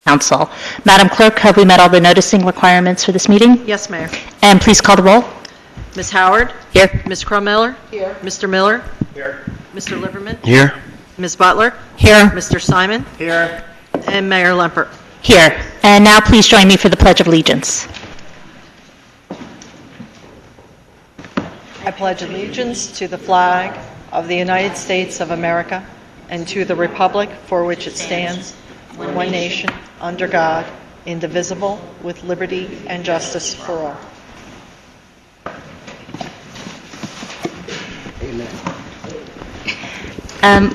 Council. Madam Clerk, have we met all the noticing requirements for this meeting? Yes, Mayor. And please call the roll. Ms. Howard? Here. Ms. Crummiller? Here. Mr. Miller? Here. Mr. Liverman? Here. Ms. Butler? Here. Mr. Simon? Here. And Mayor Lempert. Here. And now please join me for the Pledge of Allegiance. I pledge allegiance to the flag of the United States of America and to the republic for which it stands, one nation, under God, indivisible, with liberty and justice for all.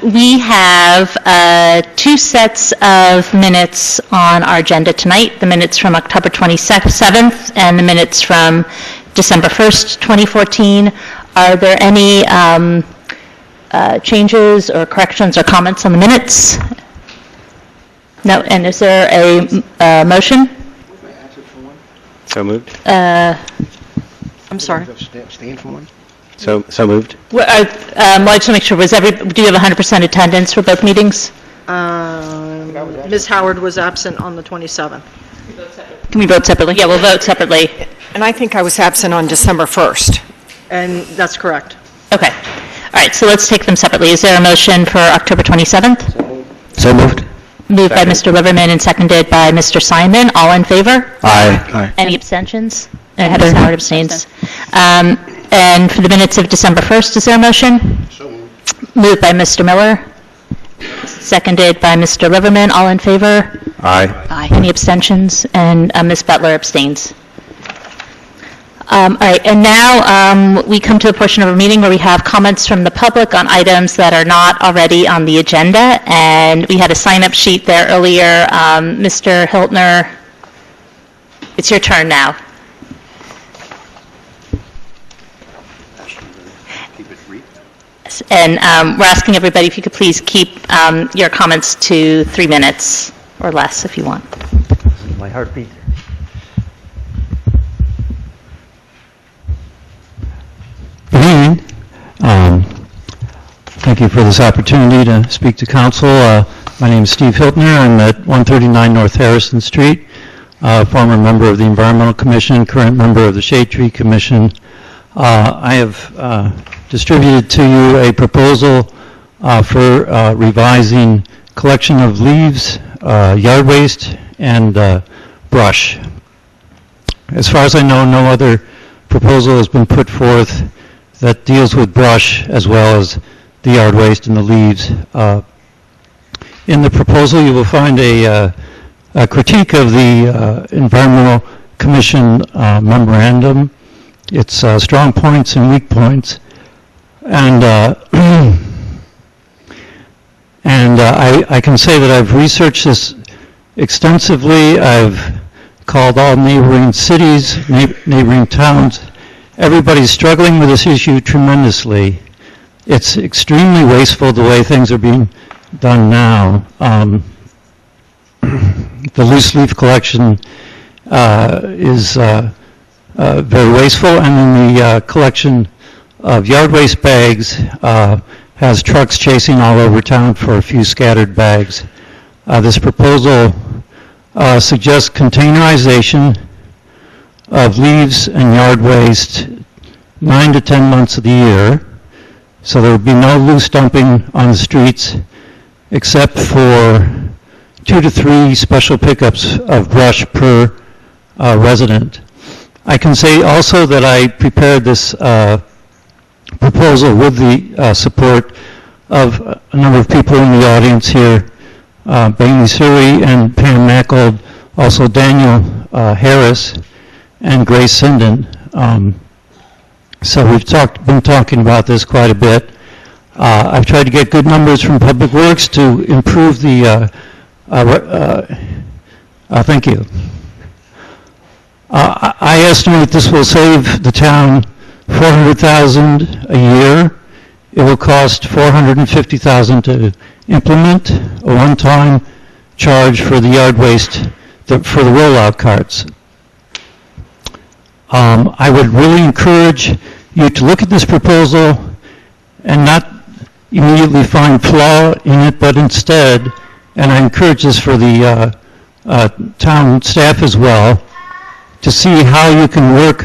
We have two sets of minutes on our agenda tonight, the minutes from October 27th and the minutes from December 1st, 2014. Are there any changes or corrections or comments on the minutes? No, and is there a motion? So moved. I'm sorry. Abstain from one? So moved. Well, I just want to make sure, do you have 100% attendance for both meetings? Ms. Howard was absent on the 27th. Can we vote separately? Yeah, we'll vote separately. And I think I was absent on December 1st. And that's correct. Okay. All right, so let's take them separately. Is there a motion for October 27th? So moved. Moved by Mr. Liverman and seconded by Mr. Simon. All in favor? Aye. Any abstentions? Heather Howard abstains. And for the minutes of December 1st, is there a motion? So moved. Moved by Mr. Miller, seconded by Mr. Liverman. All in favor? Aye. Aye. Any abstentions? And Ms. Butler abstains. All right, and now we come to the portion of our meeting where we have comments from the public on items that are not already on the agenda. And we had a sign-up sheet there earlier. Mr. Hiltner, it's your turn now. And we're asking everybody if you could please keep your comments to 3 minutes or less if you want. My heartbeat. Good evening. Thank you for this opportunity to speak to council. My name is Steve Hiltner. I'm at 139 North Harrison Street, former member of the Environmental Commission, current member of the Shade Tree Commission. I have distributed to you a proposal for revising collection of leaves, yard waste, and brush. As far as I know, no other proposal has been put forth that deals with brush as well as the yard waste and the leaves. In the proposal, you will find a critique of the Environmental Commission memorandum, its strong points and weak points. And I can say that I've researched this extensively. I've called all neighboring cities, neighboring towns. Everybody's struggling with this issue tremendously. It's extremely wasteful the way things are being done now. The loose leaf collection is very wasteful, and then the collection of yard waste bags has trucks chasing all over town for a few scattered bags. This proposal suggests containerization of leaves and yard waste 9 to 10 months of the year, so there would be no loose dumping on the streets except for 2 to 3 special pickups of brush per resident. I can say also that I prepared this proposal with the support of a number of people in the audience here, Bailey Suri and Pam Mackold, also Daniel Harris and Grace Sinden. So we've been talking about this quite a bit. I've tried to get good numbers from Public Works to improve the, thank you. I estimate this will save the town $400,000 a year. It will cost $450,000 to implement a one-time charge for the yard waste for the rollout carts. I would really encourage you to look at this proposal and not immediately find flaw in it, but instead, and I encourage this for the town staff as well, to see how you can work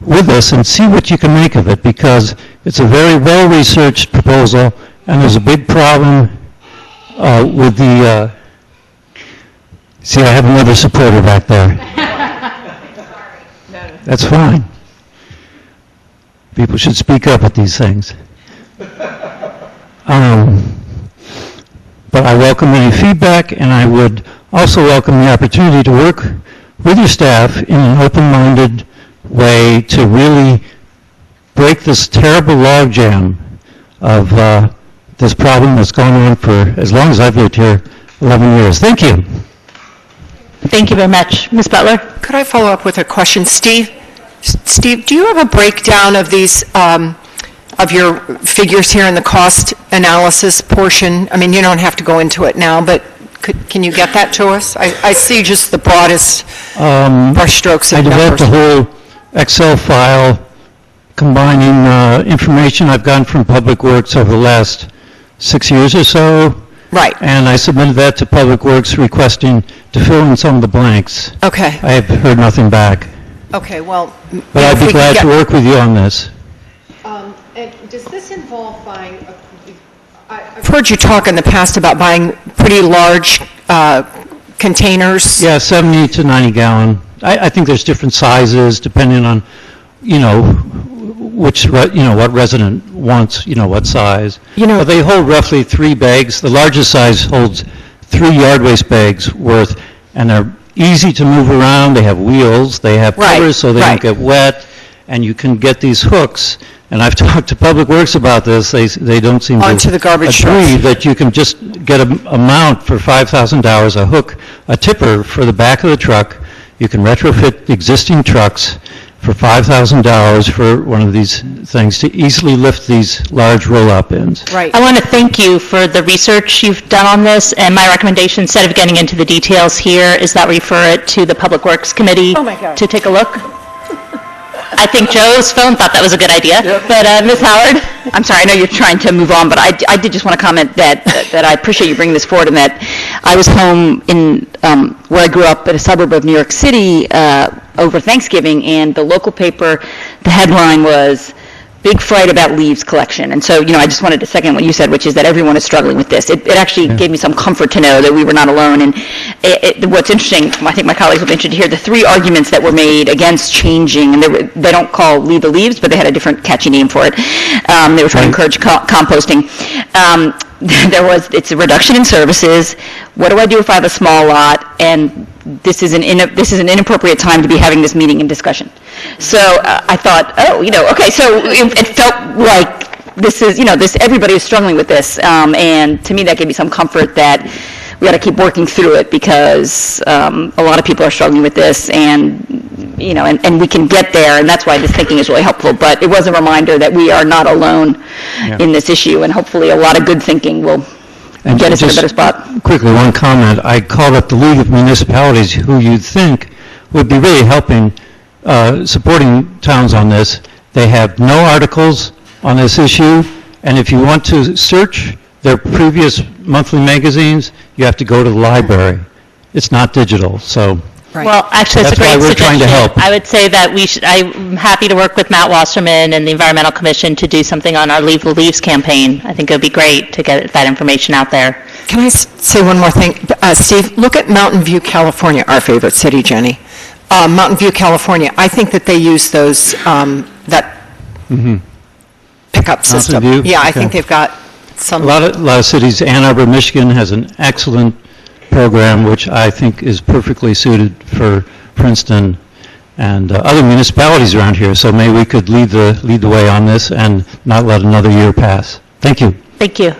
with this and see what you can make of it, because it's a very well-researched proposal, and there's a big problem with the, see, I have another supporter back there. That's fine. People should speak up at these things. But I welcome any feedback, and I would also welcome the opportunity to work with your staff in an open-minded way to really break this terrible logjam of this problem that's gone on for as long as I've lived here, 11 years. Thank you. Thank you very much. Ms. Butler? Could I follow up with a question? Steve, do you have a breakdown of these, of your figures here in the cost analysis portion? I mean, you don't have to go into it now, but can you get that to us? I see just the broadest brushstrokes I of developed numbers. a whole Excel file combining information I've gotten from Public Works over the last 6 years or so. Right. And I submitted that to Public Works requesting to fill in some of the blanks. Okay. I have heard nothing back. Okay, well. But I'd be glad to work with you on this. And does this involve buying, I've heard you talk in the past about buying pretty large containers. Yeah, 70 to 90 gallon. I think there's different sizes depending on, what resident wants, what size. But they hold roughly 3 bags. The largest size holds 3 yard waste bags worth, and they're easy to move around. They have wheels. They have covers so they don't get wet, and you can get these hooks. And I've talked to Public Works about this. They don't seem Onto to the garbage agree trucks. that you can just get a mount for $5,000, a hook, a tipper for the back of the truck. You can retrofit existing trucks for $5,000 for one of these things to easily lift these large roll-out bins. Right. I want to thank you for the research you've done on this, and my recommendation, instead of getting into the details here, is that we refer it to the Public Works Committee Oh, my God. to take a look. I think Joe's phone thought that was a good idea. But Ms. Howard? I'm sorry, I know you're trying to move on, but I did just want to comment that I appreciate you bringing this forward, and that I was home in where I grew up in a suburb of New York City over Thanksgiving, and the local paper, the headline was, "Big Fright About Leaves Collection." And so, I just wanted to second what you said, which is that everyone is struggling with this. It actually gave me some comfort to know that we were not alone. And what's interesting, I think my colleagues will be interested to hear the 3 arguments that were made against changing, and they don't call Leave the Leaves, but they had a different catchy name for it. They were trying to encourage composting. It's a reduction in services. What do I do if I have a small lot? And this is an inappropriate time to be having this meeting and discussion. So I thought, okay, so it felt like this is, everybody is struggling with this. And to me, that gave me some comfort that we got to keep working through it, because a lot of people are struggling with this, and we can get there, and that's why this thinking is really helpful. But it was a reminder that we are not alone in this issue, and hopefully a lot of good thinking will get us in a better spot. Quickly, one comment. I called up the League of Municipalities, who you'd think would be really helping, supporting towns on this. They have no articles on this issue, and if you want to search their previous monthly magazines, you have to go to the library. It's not digital, so... Right. Well, actually, it's a That's why great we're suggestion. trying to help. I would say that I'm happy to work with Matt Wasserman and the Environmental Commission to do something on our Leave the Leaves campaign. I think it would be great to get that information out there. Can I say one more thing? Steve, look at Mountain View, California, our favorite city, Jenny. Mountain View, California, I think that they use those, that pickup system. View? Yeah, I Okay. think they've got some... A lot of cities, Ann Arbor, Michigan has an excellent program, which I think is perfectly suited for Princeton and other municipalities around here. So maybe we could lead the way on this and not let another year pass. Thank you. Thank you.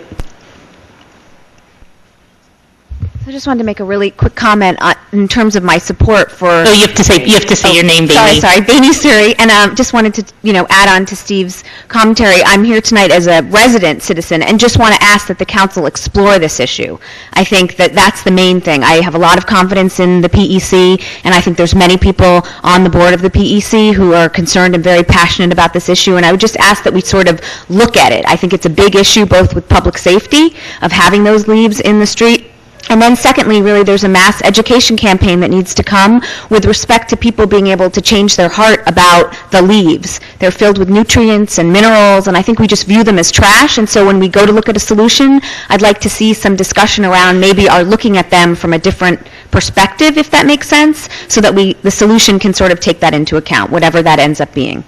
I just wanted to make a really quick comment in terms of my support for... Oh, you have to say your name, baby. Sorry, Baby Suri, and just wanted to, add on to Steve's commentary. I'm here tonight as a resident citizen, and just want to ask that the council explore this issue. I think that that's the main thing. I have a lot of confidence in the PEC, and I think there's many people on the board of the PEC who are concerned and very passionate about this issue, and I would just ask that we sort of look at it. I think it's a big issue, both with public safety, of having those leaves in the street, And then secondly, really, there's a mass education campaign that needs to come with respect to people being able to change their heart about the leaves. They're filled with nutrients and minerals, and I think we just view them as trash. And so when we go to look at a solution, I'd like to see some discussion around maybe our looking at them from a different perspective, if that makes sense, so that the solution can sort of take that into account, whatever that ends up being.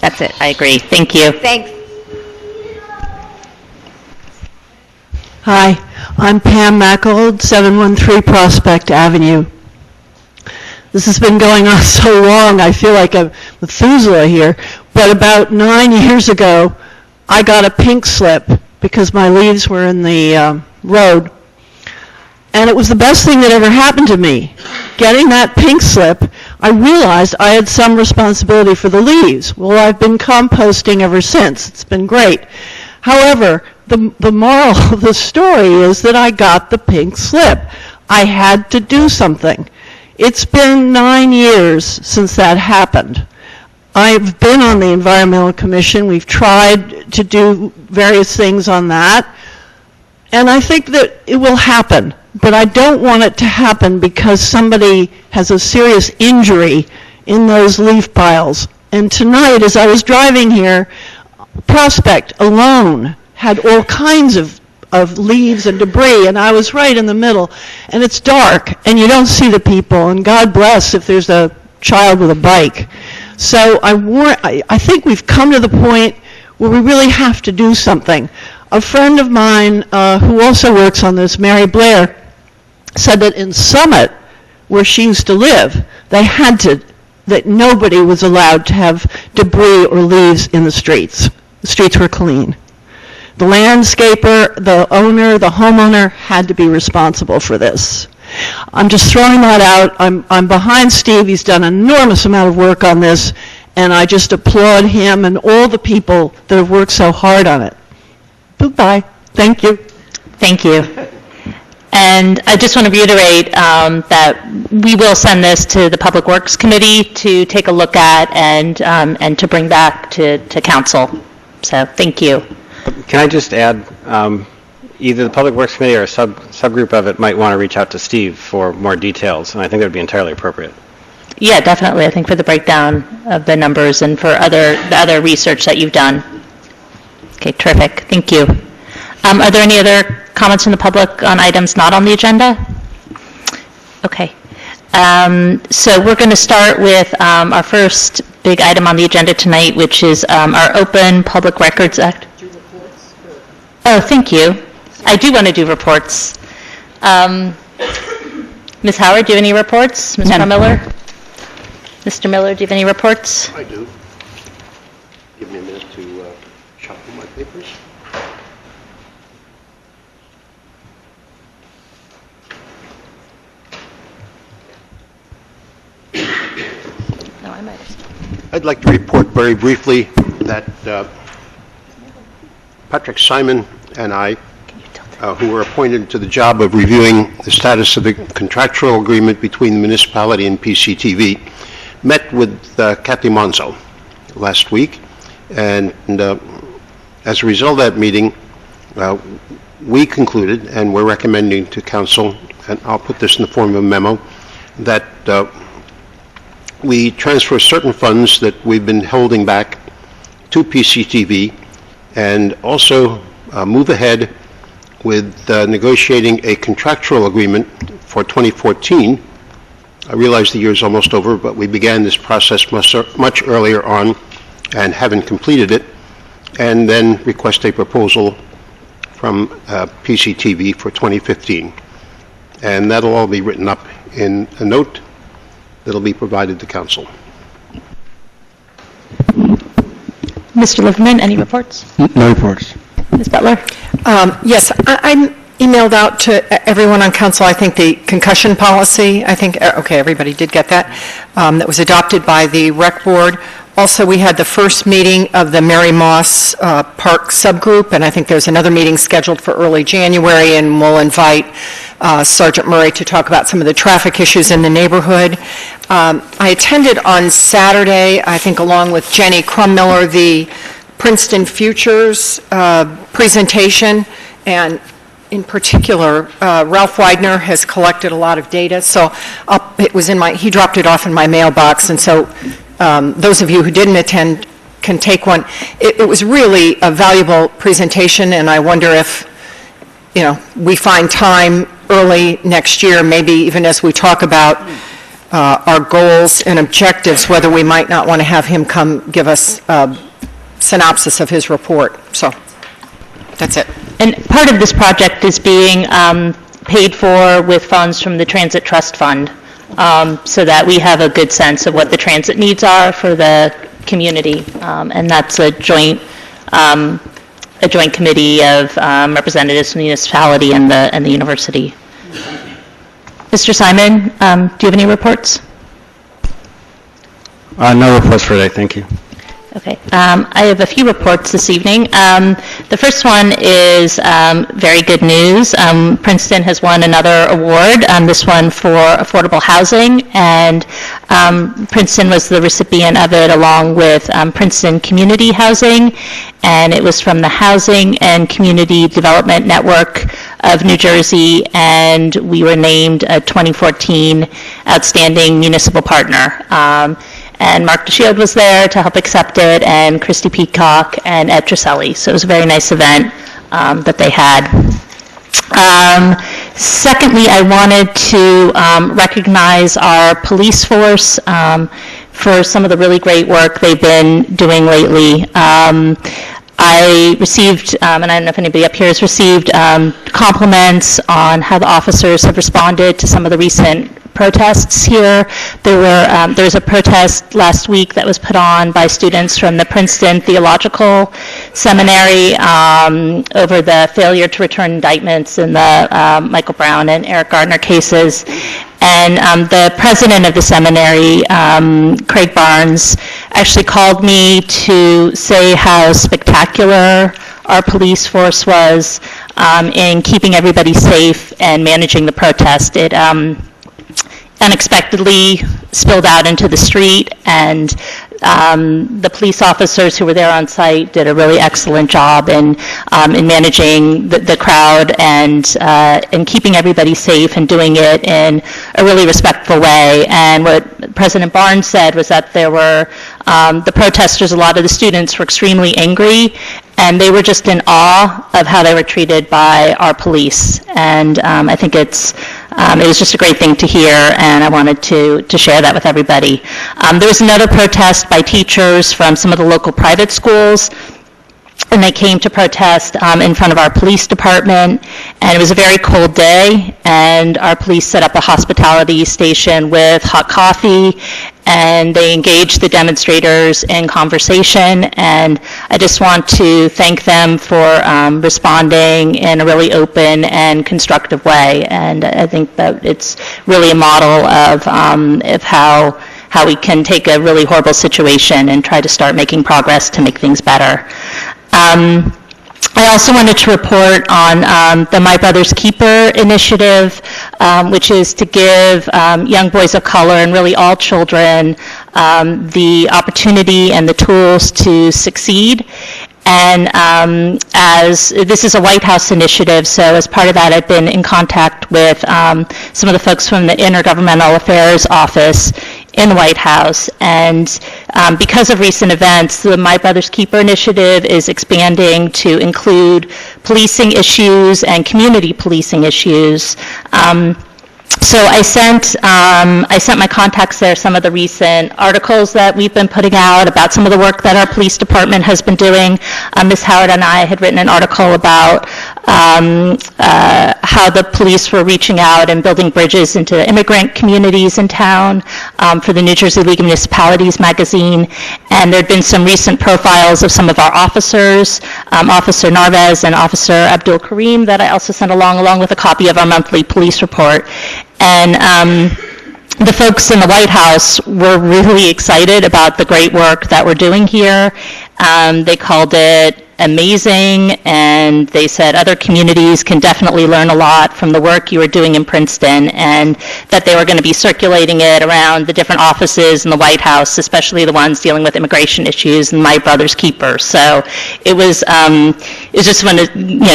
That's it. I agree. Thank you. Thanks. Hi, I'm Pam Mackold, 713 Prospect Avenue. This has been going on so long, I feel like a Methuselah here, but about 9 years ago, I got a pink slip because my leaves were in the road, and it was the best thing that ever happened to me. Getting that pink slip, I realized I had some responsibility for the leaves. Well, I've been composting ever since. It's been great. However, the moral of the story is that I got the pink slip. I had to do something. It's been 9 years since that happened. I've been on the Environmental Commission. We've tried to do various things on that. And I think that it will happen. But I don't want it to happen because somebody has a serious injury in those leaf piles. And tonight, as I was driving here, Prospect alone had all kinds of leaves and debris, and I was right in the middle. And it's dark, and you don't see the people, and God bless if there's a child with a bike. So I think we've come to the point where we really have to do something. A friend of mine who also works on this, Mary Blair, said that in Summit, where she used to live, that nobody was allowed to have debris or leaves in the streets. The streets were clean. The landscaper, the owner, the homeowner had to be responsible for this. I'm just throwing that out. I'm behind Steve. He's done an enormous amount of work on this, and I just applaud him and all the people that have worked so hard on it. Goodbye. Thank you. Thank you. And I just want to reiterate that we will send this to the Public Works Committee to take a look at and to bring back to council. So thank you. Can I just add, either the Public Works Committee or a subgroup of it might want to reach out to Steve for more details, and I think that would be entirely appropriate. Yeah, definitely. I think for the breakdown of the numbers and for the other research that you've done. Okay, terrific. Thank you. Are there any other comments from the public on items not on the agenda? Okay. So we're going to start with our first big item on the agenda tonight, which is our Open Public Records Act. Oh, thank you. I do want to do reports. Ms. Howard, do you have any reports? Mr. Miller? Mr. Miller, do you have any reports? I do. Give me a minute to shuffle my papers. No, I might have. I'd like to report very briefly that Patrick Simon and I, who were appointed to the job of reviewing the status of the contractual agreement between the municipality and PCTV, met with Kathy Monzo last week, and as a result of that meeting, we concluded, and we're recommending to council, and I'll put this in the form of a memo, that we transfer certain funds that we've been holding back to PCTV, and also move ahead with negotiating a contractual agreement for 2014. I realize the year is almost over, but we began this process much earlier on and haven't completed it, and then request a proposal from PCTV for 2015. And that'll all be written up in a note that'll be provided to council. Mr. Liverman, any reports? No reports. Ms. Butler? Yes, I emailed out to everyone on council, I think, the concussion policy. I think, okay, everybody did get that. That was adopted by the Rec Board. Also, we had the first meeting of the Mary Moss Park subgroup, and I think there's another meeting scheduled for early January, and we'll invite Sergeant Murray to talk about some of the traffic issues in the neighborhood. I attended on Saturday, I think along with Jenny Crummiller, the Princeton Futures presentation, and in particular, Ralph Widener has collected a lot of data, so he dropped it off in my mailbox, and so those of you who didn't attend can take one. It was really a valuable presentation, and I wonder if, we find time early next year, maybe even as we talk about our goals and objectives, whether we might not want to have him come give us a synopsis of his report. So that's it. And part of this project is being paid for with funds from the Transit Trust Fund, so that we have a good sense of what the transit needs are for the community. And that's a joint committee of representatives from the municipality and the university. Mr. Simon, do you have any reports? No reports for today, thank you. Okay. I have a few reports this evening. The first one is very good news. Princeton has won another award, this one for affordable housing, and Princeton was the recipient of it along with Princeton Community Housing, and it was from the Housing and Community Development Network of New Jersey, and we were named a 2014 Outstanding Municipal Partner. And Mark DeShield was there to help accept it, and Christy Peacock and Ed Trisselli. So it was a very nice event that they had. Secondly, I wanted to recognize our police force for some of the really great work they've been doing lately. I received, and I don't know if anybody up here has received, compliments on how the officers have responded to some of the recent protests here. There was a protest last week that was put on by students from the Princeton Theological Seminary over the failure to return indictments in the Michael Brown and Eric Gardner cases. And the president of the seminary, Craig Barnes, actually called me to say how spectacular our police force was in keeping everybody safe and managing the protest. It unexpectedly spilled out into the street, and the police officers who were there on site did a really excellent job in managing the crowd and keeping everybody safe and doing it in a really respectful way. And what President Barnes said was that there were the protesters, a lot of the students were extremely angry, and they were just in awe of how they were treated by our police. And I think it was just a great thing to hear, and I wanted to share that with everybody. There was another protest by teachers from some of the local private schools, and they came to protest in front of our police department, and it was a very cold day, and our police set up a hospitality station with hot coffee, and they engaged the demonstrators in conversation, and I just want to thank them for responding in a really open and constructive way, and I think that it's really a model of how we can take a really horrible situation and try to start making progress to make things better. I also wanted to report on the My Brother's Keeper initiative, which is to give young boys of color and really all children the opportunity and the tools to succeed. And as this is a White House initiative, so as part of that, I've been in contact with some of the folks from the Intergovernmental Affairs Office in the White House. And because of recent events, the My Brother's Keeper initiative is expanding to include policing issues and community policing issues. So I sent my contacts there some of the recent articles that we've been putting out about some of the work that our police department has been doing. Ms. Howard and I had written an article about how the police were reaching out and building bridges into immigrant communities in town for the New Jersey League of Municipalities magazine. And there had been some recent profiles of some of our officers, Officer Narvez and Officer Abdul Karim, that I also sent along with a copy of our monthly police report. And the folks in the White House were really excited about the great work that we're doing here. They called it amazing, and they said other communities can definitely learn a lot from the work you were doing in Princeton, and that they were going to be circulating it around the different offices in the White House, especially the ones dealing with immigration issues and My Brother's Keeper. So it was just want to,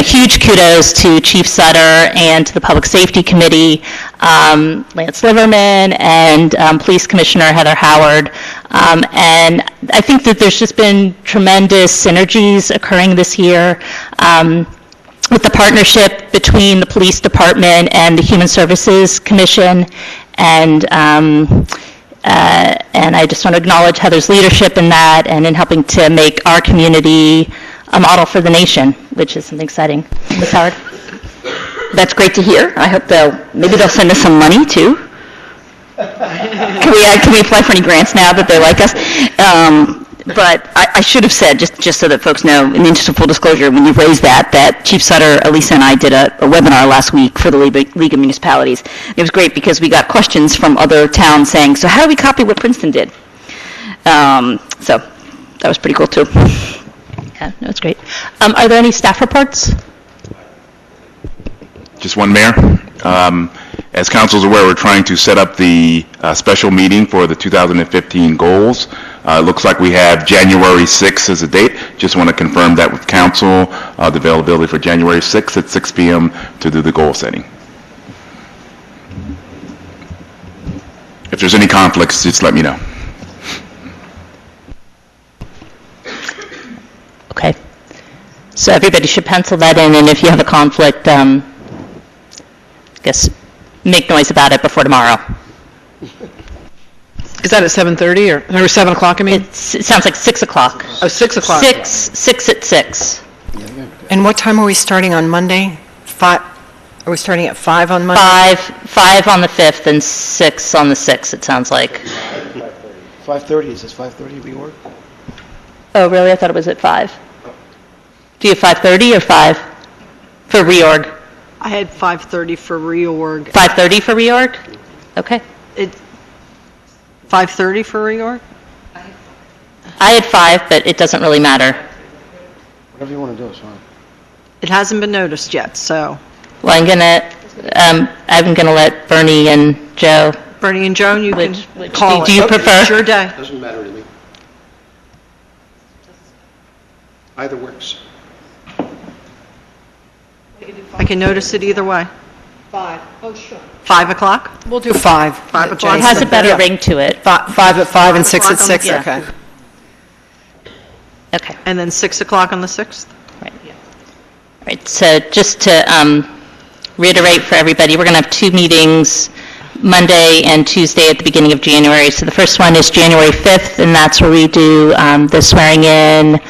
huge kudos to Chief Sutter and to the Public Safety Committee, Lance Liverman, and Police Commissioner Heather Howard. And I think that there's just been tremendous synergies occurring this year with the partnership between the Police Department and the Human Services Commission. And I just want to acknowledge Heather's leadership in that and in helping to make our community a model for the nation, which is something exciting. Ms. Howard? That's great to hear. I hope maybe they'll send us some money too. Can we apply for any grants now that they like us? But I should have said, just so that folks know, in the interest of full disclosure, when you raised that Chief Sutter, Elisa, and I did a webinar last week for the League of Municipalities. It was great because we got questions from other towns saying, so how do we copy what Princeton did? So that was pretty cool too. Yeah, no, it's great. Are there any staff reports? Just one, Mayor. As council is aware, we're trying to set up the special meeting for the 2015 goals. It looks like we have January 6th as a date. Just want to confirm that with council, the availability for January 6th at 6 p.m. to do the goal setting. If there's any conflicts, just let me know. Okay. So everybody should pencil that in, and if you have a conflict, I guess make noise about it before tomorrow. Is that at 7:30 or 7 o'clock, I mean? It sounds like 6 o'clock. Oh, 6 o'clock. 6 at 6. And what time are we starting on Monday? 5? Are we starting at 5 on Monday? 5 on the 5th and 6 on the 6th, it sounds like. 5:30, it says 5:30 reorg. Oh, really? I thought it was at 5. Do you have 5:30 or 5 for reorg? I had 5:30 for reorg. 5:30 for reorg? Okay. 5:30 for reorg? I had 5, but it doesn't really matter. Whatever you want to do is fine. It hasn't been noticed yet, so. Well, I'm gonna let Bernie and Joe. Bernie and Joan, you can call it. Do you prefer? It's your day. Doesn't matter to me. Either works. I can notice it either way. 5. Oh, sure. 5 o'clock? We'll do 5. 5 o'clock. It has a better ring to it. 5 at 5 and 6 at 6, Yeah. okay. Okay. And then 6 o'clock on the 6th? Right. All right, so just to reiterate for everybody, we're going to have 2 meetings, Monday and Tuesday at the beginning of January. So the first one is January 5th, and that's where we do the swearing in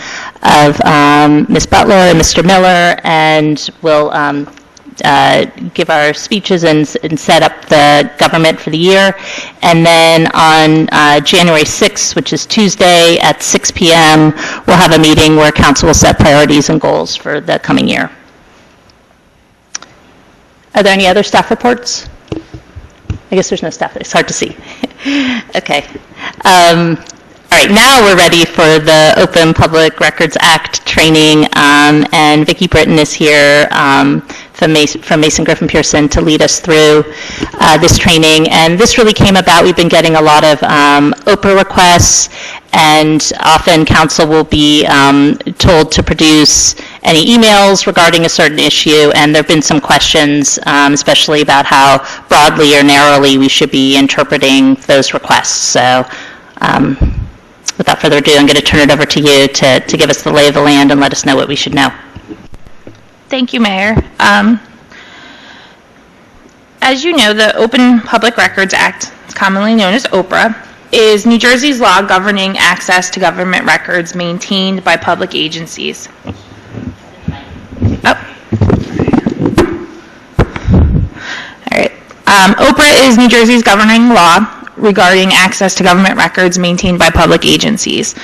of Ms. Butler and Mr. Miller, and we'll give our speeches and set up the government for the year. And then on January 6th, which is Tuesday at 6 p.m., we'll have a meeting where council will set priorities and goals for the coming year. Are there any other staff reports? I guess there's no staff. It's hard to see. Okay. All right, now we're ready for the Open Public Records Act training, and Vicki Britton is here from Mason Griffin Pearson to lead us through this training. And this really came about, we've been getting a lot of OPRA requests, and often council will be told to produce any emails regarding a certain issue, and there have been some questions, especially about how broadly or narrowly we should be interpreting those requests. So without further ado, I'm going to turn it over to you to give us the lay of the land and let us know what we should know. Thank you, Mayor. As you know, the Open Public Records Act, commonly known as OPRA, is New Jersey's law governing access to government records maintained by public agencies. Oh. All right. OPRA is New Jersey's governing law regarding access to government records maintained by public agencies.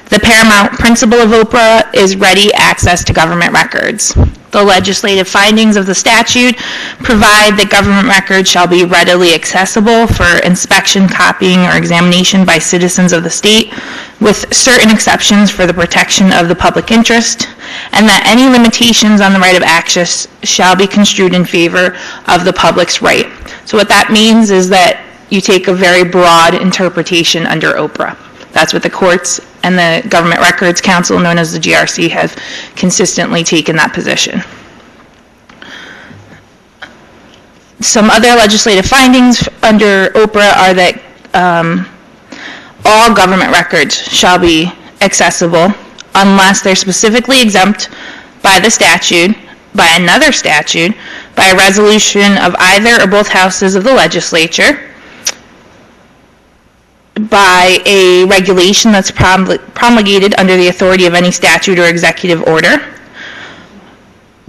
The paramount principle of OPRA is ready access to government records. The legislative findings of the statute provide that government records shall be readily accessible for inspection, copying, or examination by citizens of the state, with certain exceptions for the protection of the public interest, and that any limitations on the right of access shall be construed in favor of the public's right. So what that means is that you take a very broad interpretation under OPRA. That's what the courts and the Government Records Council, known as the GRC, have consistently taken that position. Some other legislative findings under Oprah are that all government records shall be accessible unless they're specifically exempt by the statute, by another statute, by a resolution of either or both houses of the legislature, by a regulation that's promulgated under the authority of any statute or executive order,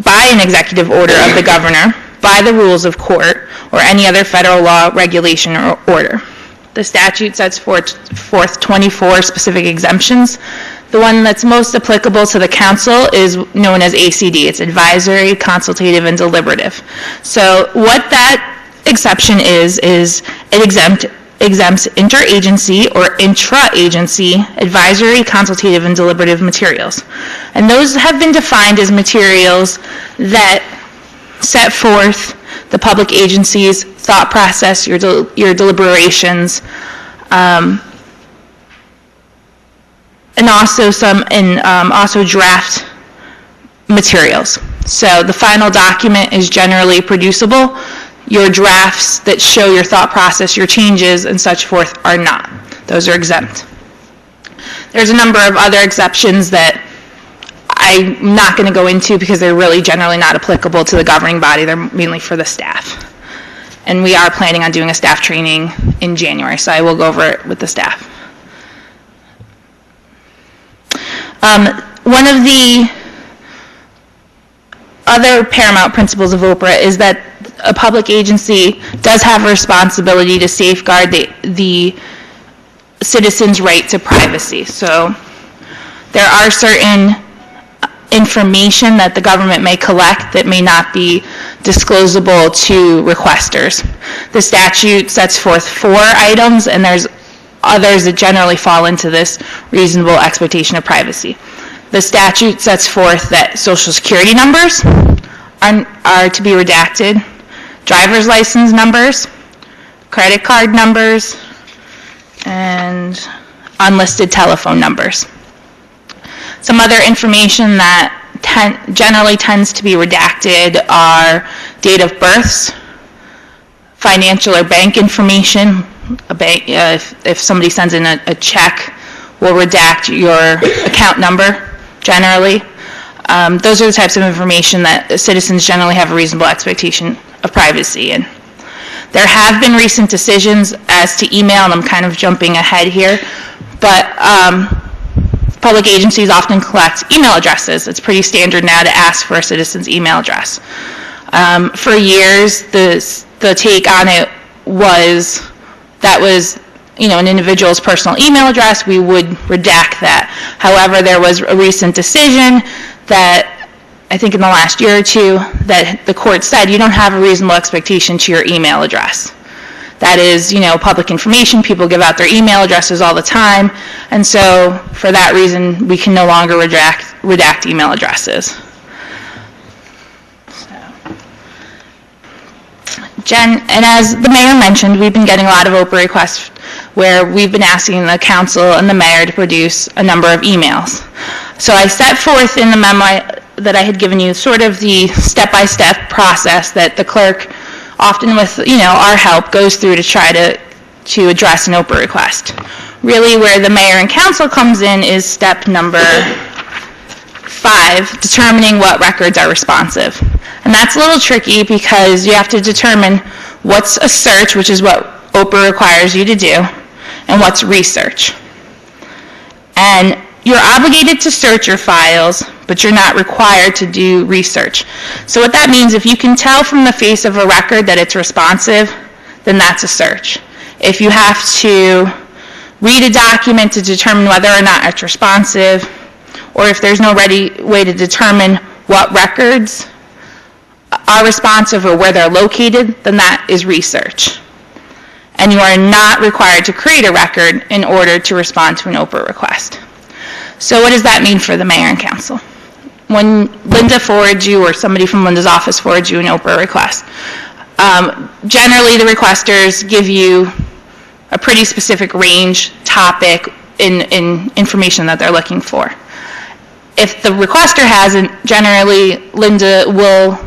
by an executive order of the governor, by the rules of court, or any other federal law, regulation, or order. The statute sets forth 24 specific exemptions. The one that's most applicable to the council is known as ACD. It's advisory, consultative, and deliberative. So what that exception is it exempts interagency or intra-agency advisory, consultative, and deliberative materials. And those have been defined as materials that set forth the public agency's thought process, your deliberations, and also also draft materials. So the final document is generally producible. Your drafts that show your thought process, your changes, and such forth are not. Those are exempt. There's a number of other exceptions that I'm not going to go into because they're really generally not applicable to the governing body. They're mainly for the staff. And we are planning on doing a staff training in January, so I will go over it with the staff. One of the other paramount principles of Oprah is that a public agency does have a responsibility to safeguard the citizens' right to privacy. So there are certain information that the government may collect that may not be disclosable to requesters. The statute sets forth 4 items, and there's others that generally fall into this reasonable expectation of privacy. The statute sets forth that Social Security numbers are to be redacted, driver's license numbers, credit card numbers, and unlisted telephone numbers. Some other information that generally tends to be redacted are date of births, financial or bank information. If somebody sends in a check, we'll redact your account number generally. Those are the types of information that citizens generally have a reasonable expectation of privacy. And there have been recent decisions as to email, and I'm kind of jumping ahead here, but public agencies often collect email addresses. It's pretty standard now to ask for a citizen's email address. For years, the take on it was that was an individual's personal email address, we would redact that. However, there was a recent decision that, I think in the last year or two, that the court said you don't have a reasonable expectation to your email address. That is, public information. People give out their email addresses all the time. And so, for that reason, we can no longer redact email addresses. Jen, and as the mayor mentioned, we've been getting a lot of Oprah requests where we've been asking the council and the mayor to produce a number of emails. So I set forth in the memo that I had given you sort of the step-by-step process that the clerk, often with our help, goes through to try to address an Oprah request. Really where the mayor and council comes in is step number 5, determining what records are responsive. And that's a little tricky because you have to determine what's a search, which is what Oprah requires you to do, and what's research. And you're obligated to search your files, but you're not required to do research. So what that means, if you can tell from the face of a record that it's responsive, then that's a search. If you have to read a document to determine whether or not it's responsive, or if there's no ready way to determine what records are responsive or where they're located, then that is research. And you are not required to create a record in order to respond to an Oprah request. So what does that mean for the mayor and council? When Linda forwards you, or somebody from Linda's office forwards you an Oprah request, generally the requesters give you a pretty specific range, topic, in information that they're looking for. If the requester hasn't, generally Linda will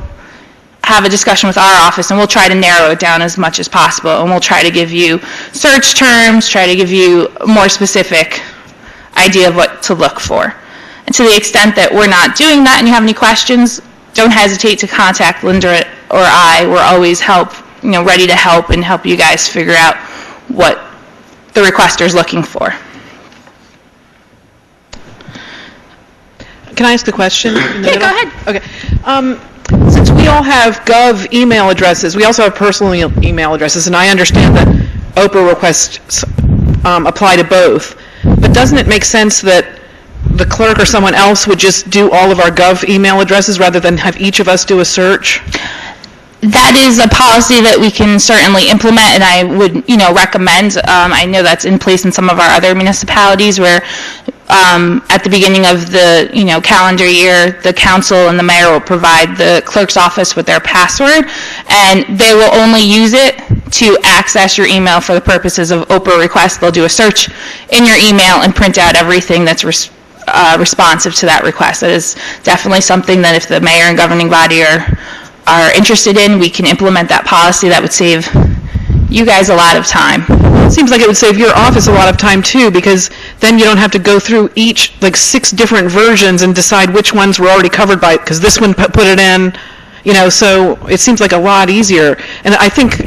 have a discussion with our office, and we'll try to narrow it down as much as possible, and we'll try to give you search terms, try to give you a more specific idea of what to look for. And to the extent that we're not doing that and you have any questions, don't hesitate to contact Linda or I. We're always ready to help and help you guys figure out what the requester is looking for. Can I ask a question? Yeah, go ahead. Okay. Since we all have Gov email addresses, we also have personal email addresses, and I understand that Oprah requests apply to both. But doesn't it make sense that the clerk or someone else would just do all of our Gov email addresses rather than have each of us do a search? That is a policy that we can certainly implement, and I would, recommend. I know that's in place in some of our other municipalities where at the beginning of the, calendar year, the council and the mayor will provide the clerk's office with their password, and they will only use it to access your email for the purposes of Oprah requests. They'll do a search in your email and print out everything that's responsive to that request. That is definitely something that if the mayor and governing body are interested in, we can implement that policy. That would save you guys a lot of time. It seems like it would save your office a lot of time too, because then you don't have to go through each, 6 different versions and decide which ones were already covered by, because this one put it in, so it seems like a lot easier. And I think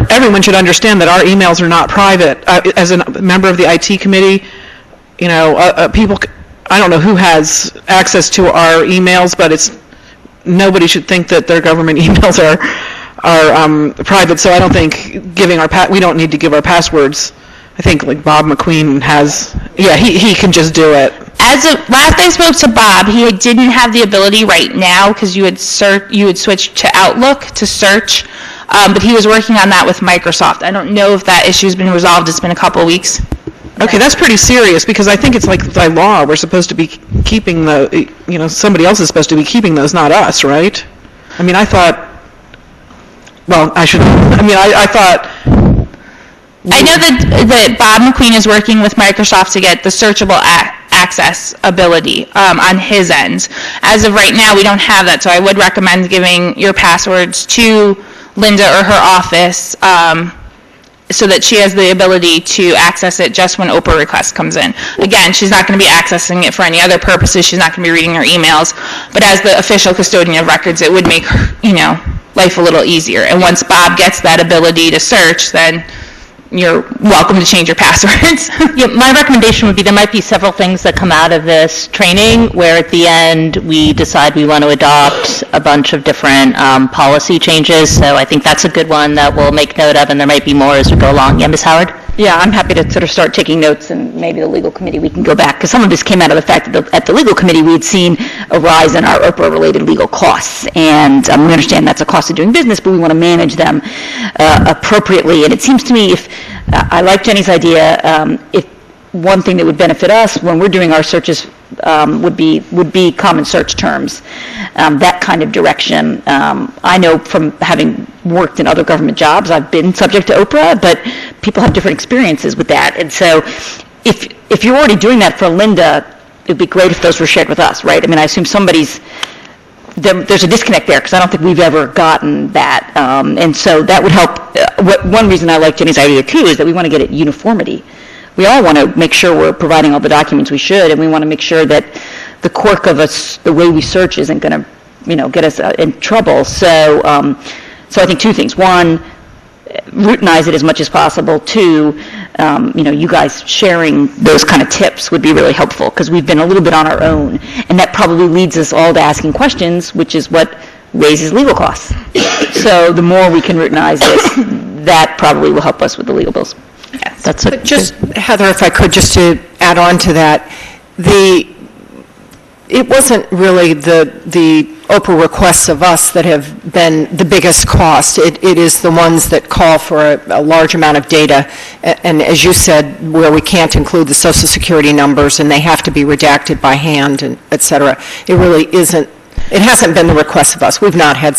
everyone should understand that our emails are not private. As a member of the IT committee, people, I don't know who has access to our emails, but nobody should think that their government emails are private. So I don't think we don't need to give our passwords. I think Bob McQueen has, he can just do it. Last I spoke to Bob, he didn't have the ability right now because you would switch to Outlook to search, but he was working on that with Microsoft. I don't know if that issue's been resolved. It's been a couple weeks. Okay, that's pretty serious, because I think it's by law we're supposed to be keeping somebody else is supposed to be keeping those, not us, right? I mean, I thought. Well, I thought. I know that Bob McQueen is working with Microsoft to get the searchable access ability on his end. As of right now, we don't have that, so I would recommend giving your passwords to Linda or her office so that she has the ability to access it just when Oprah request comes in. Again, she's not going to be accessing it for any other purposes. She's not going to be reading her emails. But as the official custodian of records, it would make life a little easier. And once Bob gets that ability to search, then you're welcome to change your passwords. Yeah, my recommendation would be there might be several things that come out of this training where at the end we decide we want to adopt a bunch of different policy changes. So I think that's a good one that we'll make note of, and there might be more as we go along. Yeah, Ms. Howard? Yeah, I'm happy to sort of start taking notes, and maybe the legal committee, we can go back, because some of this came out of the fact that at the legal committee we had seen a rise in our Oprah-related legal costs, and we understand that's a cost of doing business, but we want to manage them appropriately. And it seems to me, if I like Jenny's idea, if one thing that would benefit us when we're doing our searches would be common search terms, that kind of direction. I know from having worked in other government jobs, I've been subject to Oprah, but people have different experiences with that. And so if you're already doing that for Linda, it would be great if those were shared with us, right? I mean, I assume there's a disconnect there, because I don't think we've ever gotten that. And so that would help. One reason I like Jenny's idea too is that we want to get at uniformity. We all want to make sure we're providing all the documents we should, and we want to make sure that the quirk of the way we search isn't going to, get us in trouble. So I think 2 things. 1, routinize it as much as possible. 2, you guys sharing those kind of tips would be really helpful, because we've been a little bit on our own, and that probably leads us all to asking questions, which is what raises legal costs. So the more we can routinize this, that probably will help us with the legal bills. Yes. But just, Heather, if I could, just to add on to that, it wasn't really the Oprah requests of us that have been the biggest cost. It is the ones that call for a large amount of data, and as you said, where we can't include the Social Security numbers and they have to be redacted by hand, and et cetera. It really isn't It hasn't been the request of us. We've not had,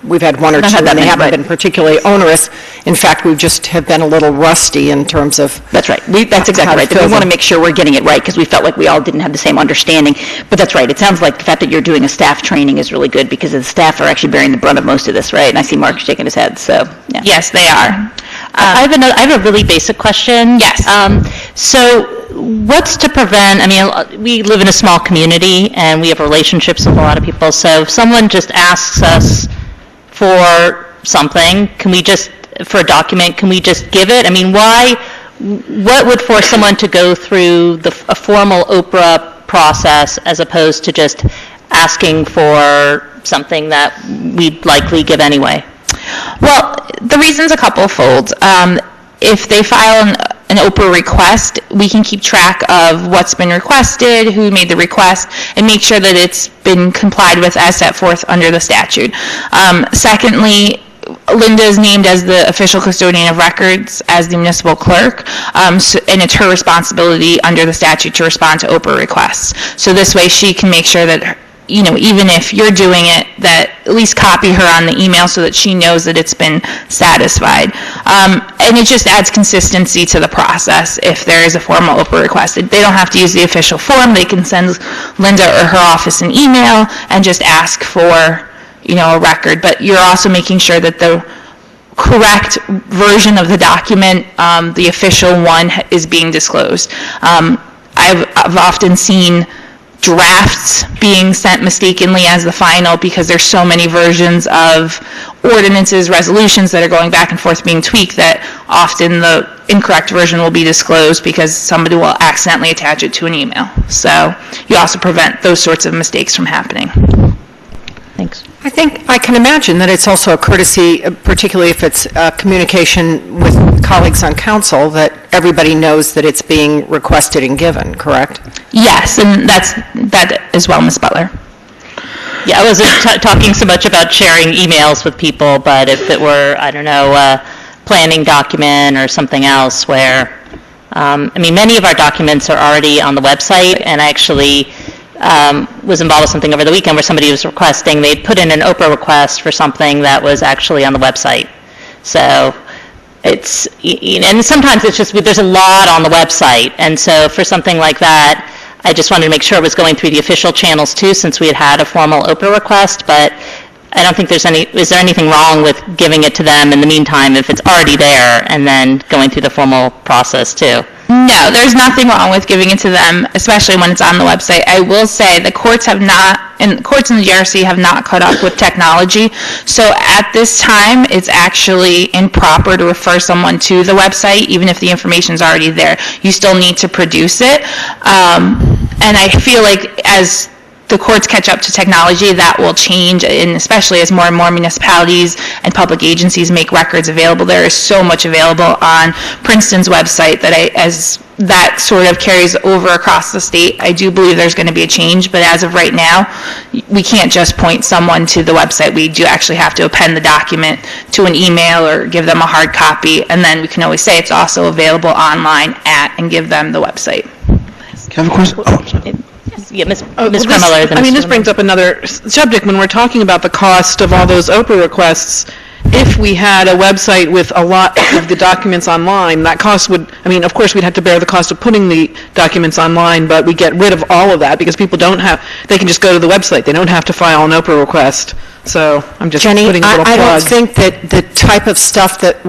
we've had one or two, and they haven't been particularly onerous. In fact, we just have been a little rusty in terms of... That's right. That's exactly right. We want to make sure we're getting it right, because we felt like we all didn't have the same understanding. But that's right. It sounds like the fact that you're doing a staff training is really good, because the staff are actually bearing the brunt of most of this, right? And I see Mark shaking his head, so, yeah. Yes, they are. I have a really basic question. Yes. So what's to prevent, we live in a small community and we have relationships with a lot of people, so if someone just asks us for something, for a document, can we just give it? What would force someone to go through a formal Oprah process as opposed to just asking for something that we'd likely give anyway? Well, the reason's a couple-fold. If they file an Oprah request, we can keep track of what's been requested, who made the request, and make sure that it's been complied with as set forth under the statute. Secondly, Linda is named as the official custodian of records as the municipal clerk, and it's her responsibility under the statute to respond to Oprah requests. So this way she can make sure that even if you're doing it, that at least copy her on the email so that she knows that it's been satisfied. And it just adds consistency to the process if there is a formal Oprah request. They don't have to use the official form. They can send Linda or her office an email and just ask for, a record. But you're also making sure that the correct version of the document, the official one, is being disclosed. I've often seen drafts being sent mistakenly as the final because there's so many versions of ordinances, resolutions that are going back and forth being tweaked that often the incorrect version will be disclosed because somebody will accidentally attach it to an email. So you also prevent those sorts of mistakes from happening. Thanks. I think I can imagine that it's also a courtesy, particularly if it's communication with colleagues on council, that everybody knows that it's being requested and given, correct? Yes, and that as well, Ms. Butler. Yeah, I wasn't talking so much about sharing emails with people, but if it were, a planning document or something else where, many of our documents are already on the website, and I actually was involved with something over the weekend where somebody was requesting, they'd put in an Oprah request for something that was actually on the website. So it's, and sometimes it's just, there's a lot on the website, and so for something like that, I just wanted to make sure it was going through the official channels too, since we had a formal Oprah request, but I don't think is there anything wrong with giving it to them in the meantime if it's already there and then going through the formal process too? No, there's nothing wrong with giving it to them, especially when it's on the website. I will say the courts in the GRC have not caught up with technology. So at this time, it's actually improper to refer someone to the website, even if the information is already there. You still need to produce it. And I feel like as the courts catch up to technology, that will change, and especially as more and more municipalities and public agencies make records available. There is so much available on Princeton's website that as that sort of carries over across the state, I do believe there's going to be a change, but as of right now, we can't just point someone to the website. We do actually have to append the document to an email or give them a hard copy, and then we can always say it's also available online and give them the website. Can I have a question? Oh, sorry. Yeah, Ms. This Kremiller. this brings up another subject when we're talking about the cost of all those Oprah requests. If we had a website with a lot of the documents online, that cost would, of course, we'd have to bear the cost of putting the documents online, but we get rid of all of that because people they can just go to the website. They don't have to file an Oprah request. So I'm just Jenny, putting a little plug. I don't think that the type of stuff that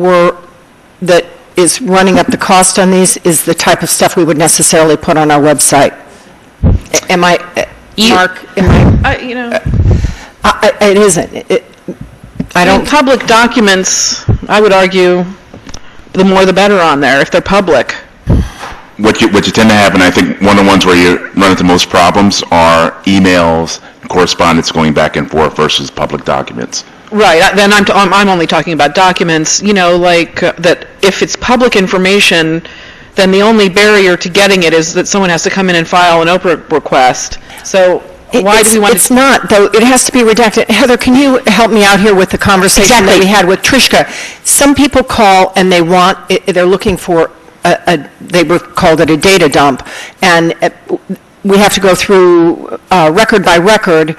is running up the cost on these is the type of stuff we would necessarily put on our website. Mark? It isn't. I don't. Public documents, I would argue, the more the better on there if they're public. What you tend to have, and I think one of the ones where you run into most problems are emails, correspondence going back and forth versus public documents. Right. Then I'm only talking about documents. That if it's public information, then the only barrier to getting it is that someone has to come in and file an Oprah request. So why do we want It's not, though. It has to be redacted. Heather, can you help me out here with the conversation that we had with Trishka? Some people call and they're looking for they called it a data dump, and we have to go through record by record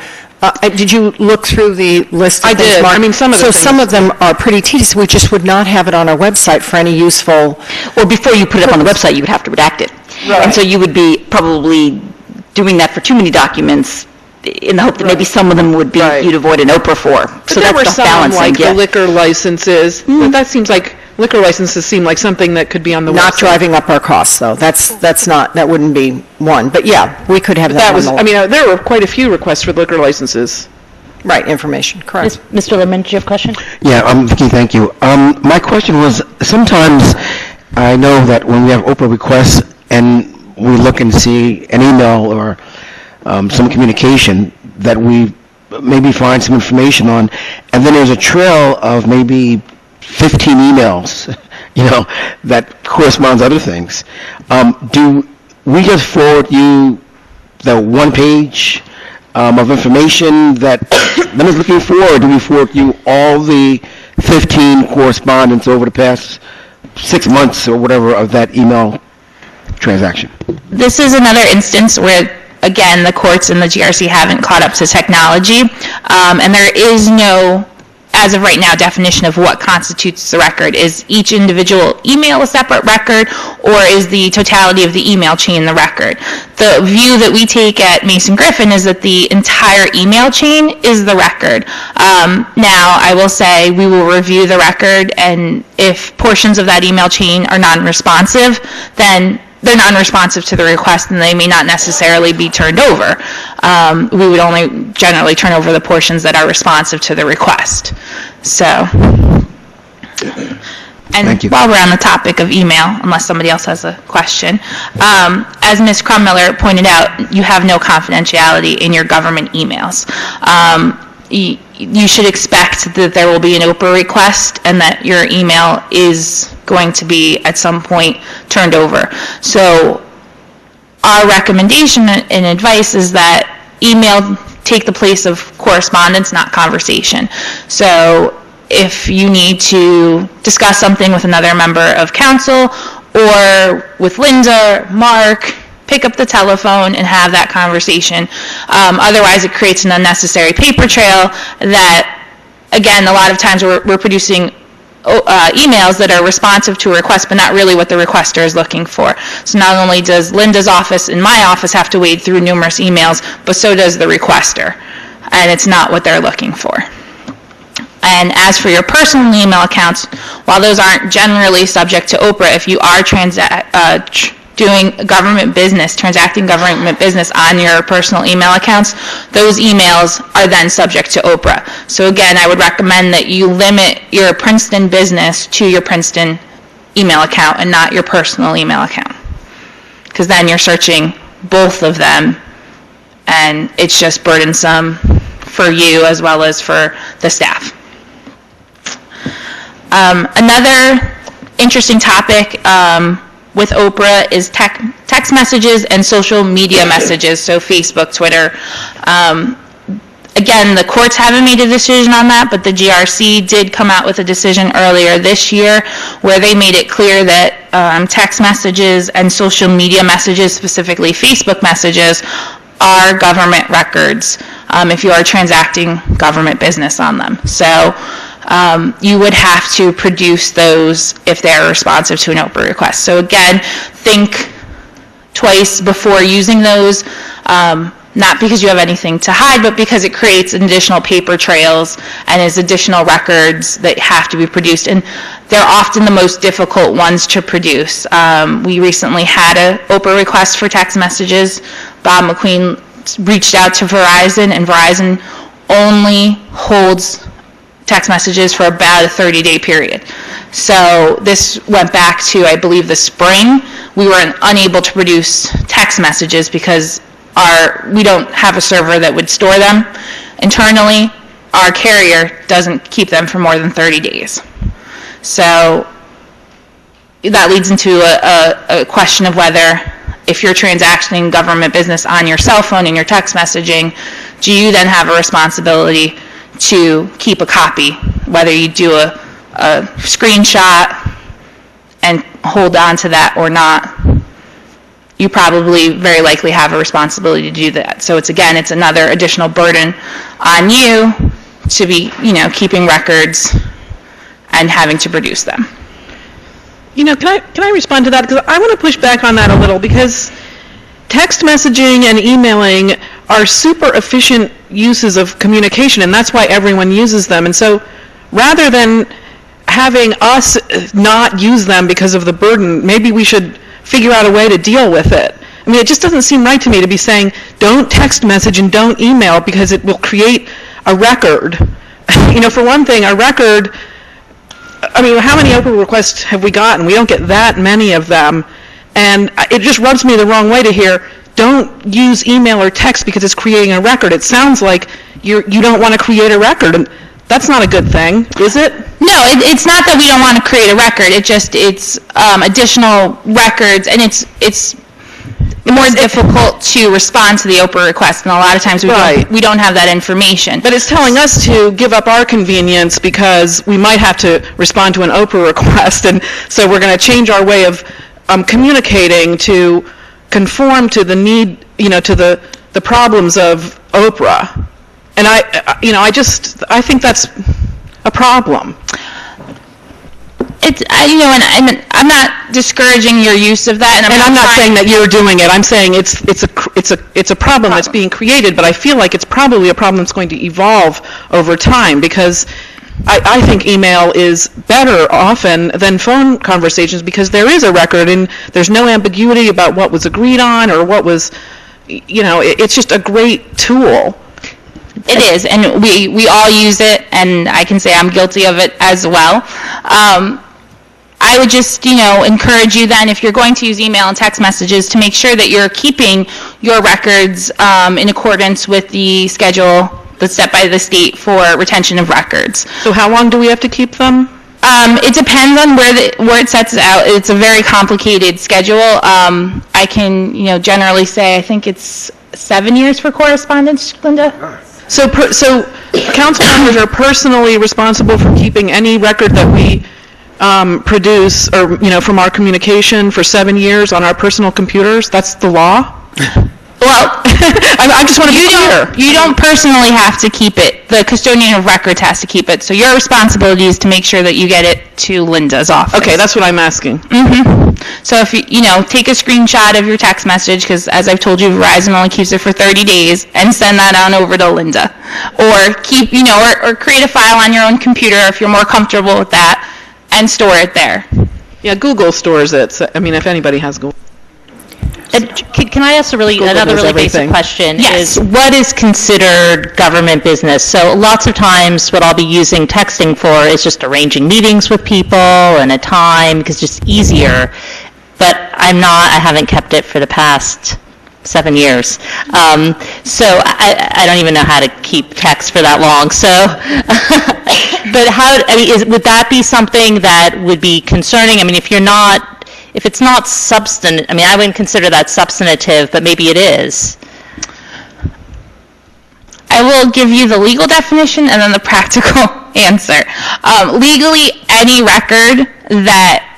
Did you look through the list of I things, did. Mark? I mean, some of the So things- some of them are pretty tedious. We just would not have it on our website for any useful... Or before you put it up on the website, you would have to redact it. Right. And so you would be probably doing that for too many documents in the hope that maybe some of them would be, Right. you'd avoid an Oprah for. But So there were that's the some, balancing, like the yeah. liquor licenses, that seems like, liquor licenses seem like something that could be on the website. Not driving up our costs, though. That's not, that wouldn't be one. But yeah, we could have that That on was, the... I mean, there were quite a few requests for liquor licenses. Right, information, correct. Mr. Lerman, do you have a question? Yeah, Vicki, thank you. My question was, sometimes I know that when we have Oprah requests and we look and see an email or some communication that we maybe find some information on, and then there's a trail of maybe 15 emails, that corresponds to other things. Do we just forward you the one page of information that one is looking for, or do we forward you all the 15 correspondence over the past 6 months or whatever of that email transaction? This is another instance where, again, the courts and the GRC haven't caught up to technology, and there is no, as of right now, definition of what constitutes the record. Is each individual email a separate record, or is the totality of the email chain the record? The view that we take at Mason Griffin is that the entire email chain is the record. Now, I will say we will review the record, and if portions of that email chain are non-responsive, then they're non-responsive to the request, and they may not necessarily be turned over. We would only generally turn over the portions that are responsive to the request. So, and Thank you. while we're on the topic of email, unless somebody else has a question, as Ms. Crummiller pointed out, you have no confidentiality in your government emails. You should expect that there will be an Oprah request and that your email is going to be at some point turned over. So our recommendation and advice is that email take the place of correspondence, not conversation. So if you need to discuss something with another member of council or with Linda, Mark, pick up the telephone and have that conversation. Otherwise, it creates an unnecessary paper trail that, again, a lot of times we're producing emails that are responsive to a request, but not really what the requester is looking for. So not only does Linda's office and my office have to wade through numerous emails, but so does the requester, and it's not what they're looking for. And as for your personal email accounts, while those aren't generally subject to Oprah, if you are doing government business, transacting government business on your personal email accounts, those emails are then subject to Oprah. So again, I would recommend that you limit your Princeton business to your Princeton email account and not your personal email account. Because then you're searching both of them, and it's just burdensome for you as well as for the staff. Another interesting topic with Oprah is text messages and social media messages, so Facebook, Twitter. Again, the courts haven't made a decision on that, but the GRC did come out with a decision earlier this year where they made it clear that text messages and social media messages, specifically Facebook messages, are government records if you are transacting government business on them. So you would have to produce those if they're responsive to an Oprah request. So again, think twice before using those, not because you have anything to hide, but because it creates additional paper trails and is additional records that have to be produced. And they're often the most difficult ones to produce. We recently had an Oprah request for text messages. Bob McQueen reached out to Verizon, and Verizon only holds text messages for about a 30-day period. So this went back to, I believe, the spring. We were unable to produce text messages because we don't have a server that would store them internally. Our carrier doesn't keep them for more than 30 days. So that leads into a question of whether, if you're transacting government business on your cell phone and your text messaging, do you then have a responsibility to keep a copy, whether you do a screenshot and hold on to that or not? you probably very likely have a responsibility to do that. So it's another additional burden on you to be, keeping records and having to produce them. Can I respond to that? Because I want to push back on that a little, because text messaging and emailing are super efficient uses of communication, and that's why everyone uses them. And so rather than having us not use them because of the burden, maybe we should figure out a way to deal with it. I mean, it just doesn't seem right to me to be saying, don't text message and don't email because it will create a record. For one thing, a record, I mean, how many Oprah requests have we gotten? We don't get that many of them. And it just rubs me the wrong way to hear, don't use email or text because it's creating a record. It sounds like you don't want to create a record. And that's not a good thing, is it? No, it's not that we don't want to create a record. It's additional records, and it's more difficult to respond to the Oprah request, and a lot of times we don't have that information. But it's telling us to give up our convenience because we might have to respond to an Oprah request, and so we're going to change our way of communicating to conform to the need, to the problems of Oprah. And I think that's a problem. It's, and I'm not discouraging your use of that, and I'm not saying that you're doing it. I'm saying it's a problem that's being created, but I feel like it's probably a problem that's going to evolve over time, because I think email is better often than phone conversations because there is a record and there's no ambiguity about what was agreed on or what was, it's just a great tool. It is, and we all use it, and I can say I'm guilty of it as well. I would just, encourage you then, if you're going to use email and text messages, to make sure that you're keeping your records in accordance with the schedule that's set by the state for retention of records. So how long do we have to keep them? It depends on where it sets out. It's a very complicated schedule. I can, generally say I think it's 7 years for correspondence, Linda. So council members are personally responsible for keeping any record that we produce or, from our communication for 7 years on our personal computers? That's the law? Well, I just want to be clear. You don't personally have to keep it. The custodian of records has to keep it. So your responsibility is to make sure that you get it to Linda's office. Okay, that's what I'm asking. Mm-hmm. So if you, take a screenshot of your text message, because as I've told you, Verizon only keeps it for 30 days, and send that on over to Linda. Or keep, or create a file on your own computer if you're more comfortable with that, and store it there. Yeah, Google stores it. So, if anybody has Google. Can I ask another really basic question? Yes. Is what is considered government business? So lots of times what I'll be using texting for is just arranging meetings with people and a time, because it's just easier. But I haven't kept it for the past 7 years. So I don't even know how to keep text for that long. So, but would that be something that would be concerning? If it's not substantive, I wouldn't consider that substantive, but maybe it is. I will give you the legal definition and then the practical answer. Legally, any record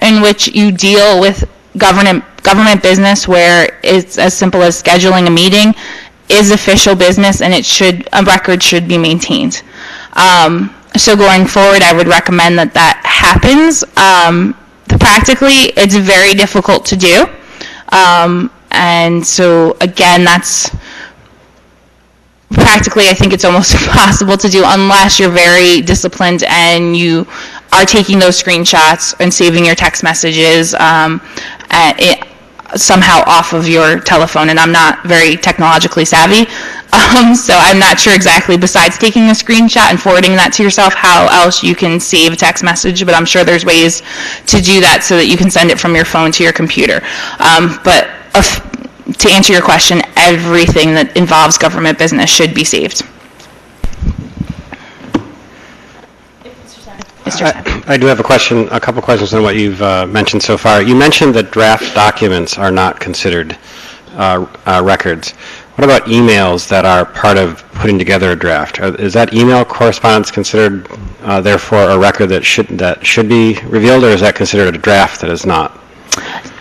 in which you deal with government business, where it's as simple as scheduling a meeting, is official business, and a record should be maintained. So going forward, I would recommend that happens. Practically, it's very difficult to do. And so, again, that's practically, I think it's almost impossible to do unless you're very disciplined and you are taking those screenshots and saving your text messages somehow off of your telephone. And I'm not very technologically savvy, so I'm not sure exactly, besides taking a screenshot and forwarding that to yourself, how else you can save a text message, but I'm sure there's ways to do that so that you can send it from your phone to your computer. But to answer your question, everything that involves government business should be saved. I do have a couple questions on what you've mentioned so far. You mentioned that draft documents are not considered records. What about emails that are part of putting together a draft? Is that email correspondence considered, therefore, a record that should be revealed, or is that considered a draft that is not?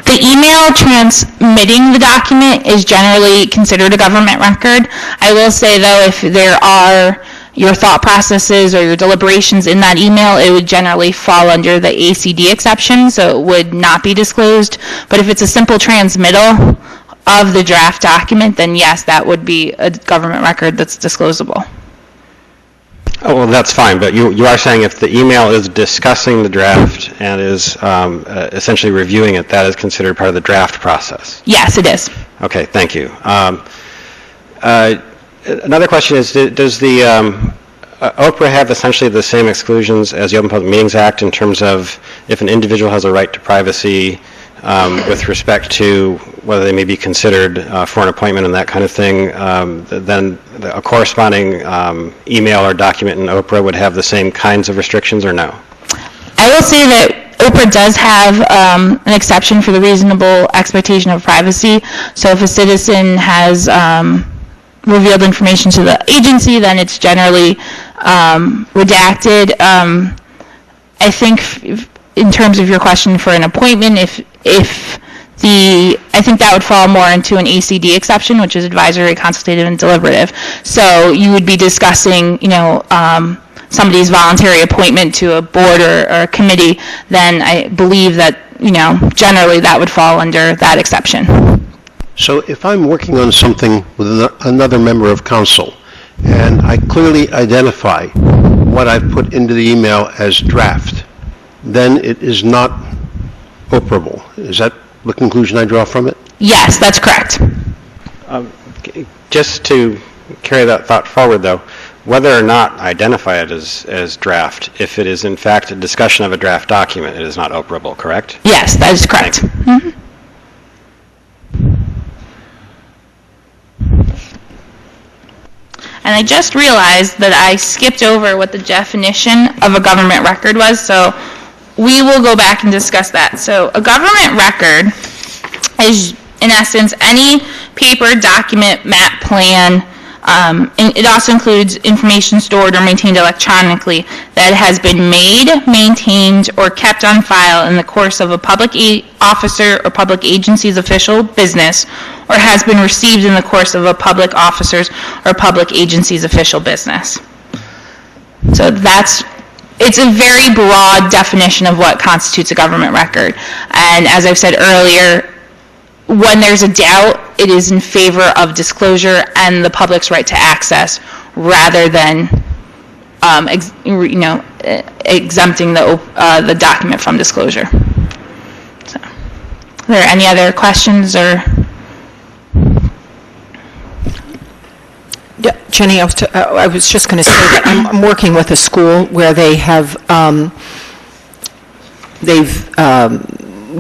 The email transmitting the document is generally considered a government record. I will say, though, if there are your thought processes or your deliberations in that email, it would generally fall under the ACD exception, so it would not be disclosed. But if it's a simple transmittal of the draft document, then yes, that would be a government record that's disclosable. Oh, well, that's fine, but you are saying if the email is discussing the draft and is essentially reviewing it, that is considered part of the draft process? Yes, it is. Okay, thank you. Another question is, does the OPRA have essentially the same exclusions as the Open Public Meetings Act in terms of if an individual has a right to privacy with respect to whether they may be considered for an appointment and that kind of thing, then a corresponding email or document in OPRA would have the same kinds of restrictions, or no? I will say that OPRA does have an exception for the reasonable expectation of privacy. So if a citizen has revealed information to the agency, then it's generally redacted. I think in terms of your question for an appointment, I think that would fall more into an ACD exception, which is advisory, consultative, and deliberative. So you would be discussing, somebody's voluntary appointment to a board or a committee. Then I believe that, generally that would fall under that exception. So if I'm working on something with another member of council, and I clearly identify what I've put into the email as draft, then it is not operable. Is that the conclusion I draw from it? Yes, that's correct. Just to carry that thought forward, though, whether or not identify it as draft, if it is in fact a discussion of a draft document, it is not operable, correct? Yes, that is correct. Mm-hmm. And I just realized that I skipped over what the definition of a government record was, so we will go back and discuss that. So a government record is, in essence, any paper, document, map, plan. And it also includes information stored or maintained electronically that has been made, maintained, or kept on file in the course of a public officer or public agency's official business, or has been received in the course of a public officer's or public agency's official business. So it's a very broad definition of what constitutes a government record. And as I've said earlier, when there's a doubt, it is in favor of disclosure and the public's right to access, rather than exempting the document from disclosure. So, are there any other questions or? Yeah, Jenny, I was just going to say that I'm working with a school where they have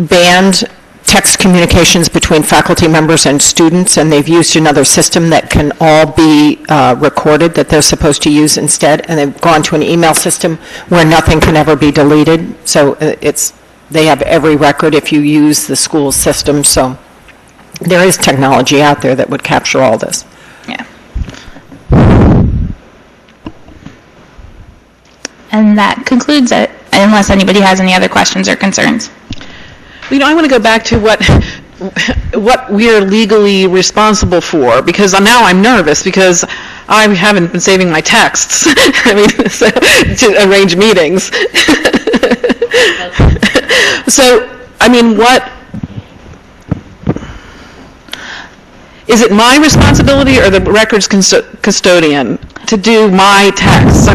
banned text communications between faculty members and students, and they've used another system that can all be recorded that they're supposed to use instead, and they've gone to an email system where nothing can ever be deleted. So they have every record if you use the school system. So there is technology out there that would capture all this. Yeah. And that concludes it, unless anybody has any other questions or concerns. I want to go back to what we're legally responsible for, because now I'm nervous because I haven't been saving my texts. To arrange meetings. So, what is it, my responsibility or the records custodian to do my texts?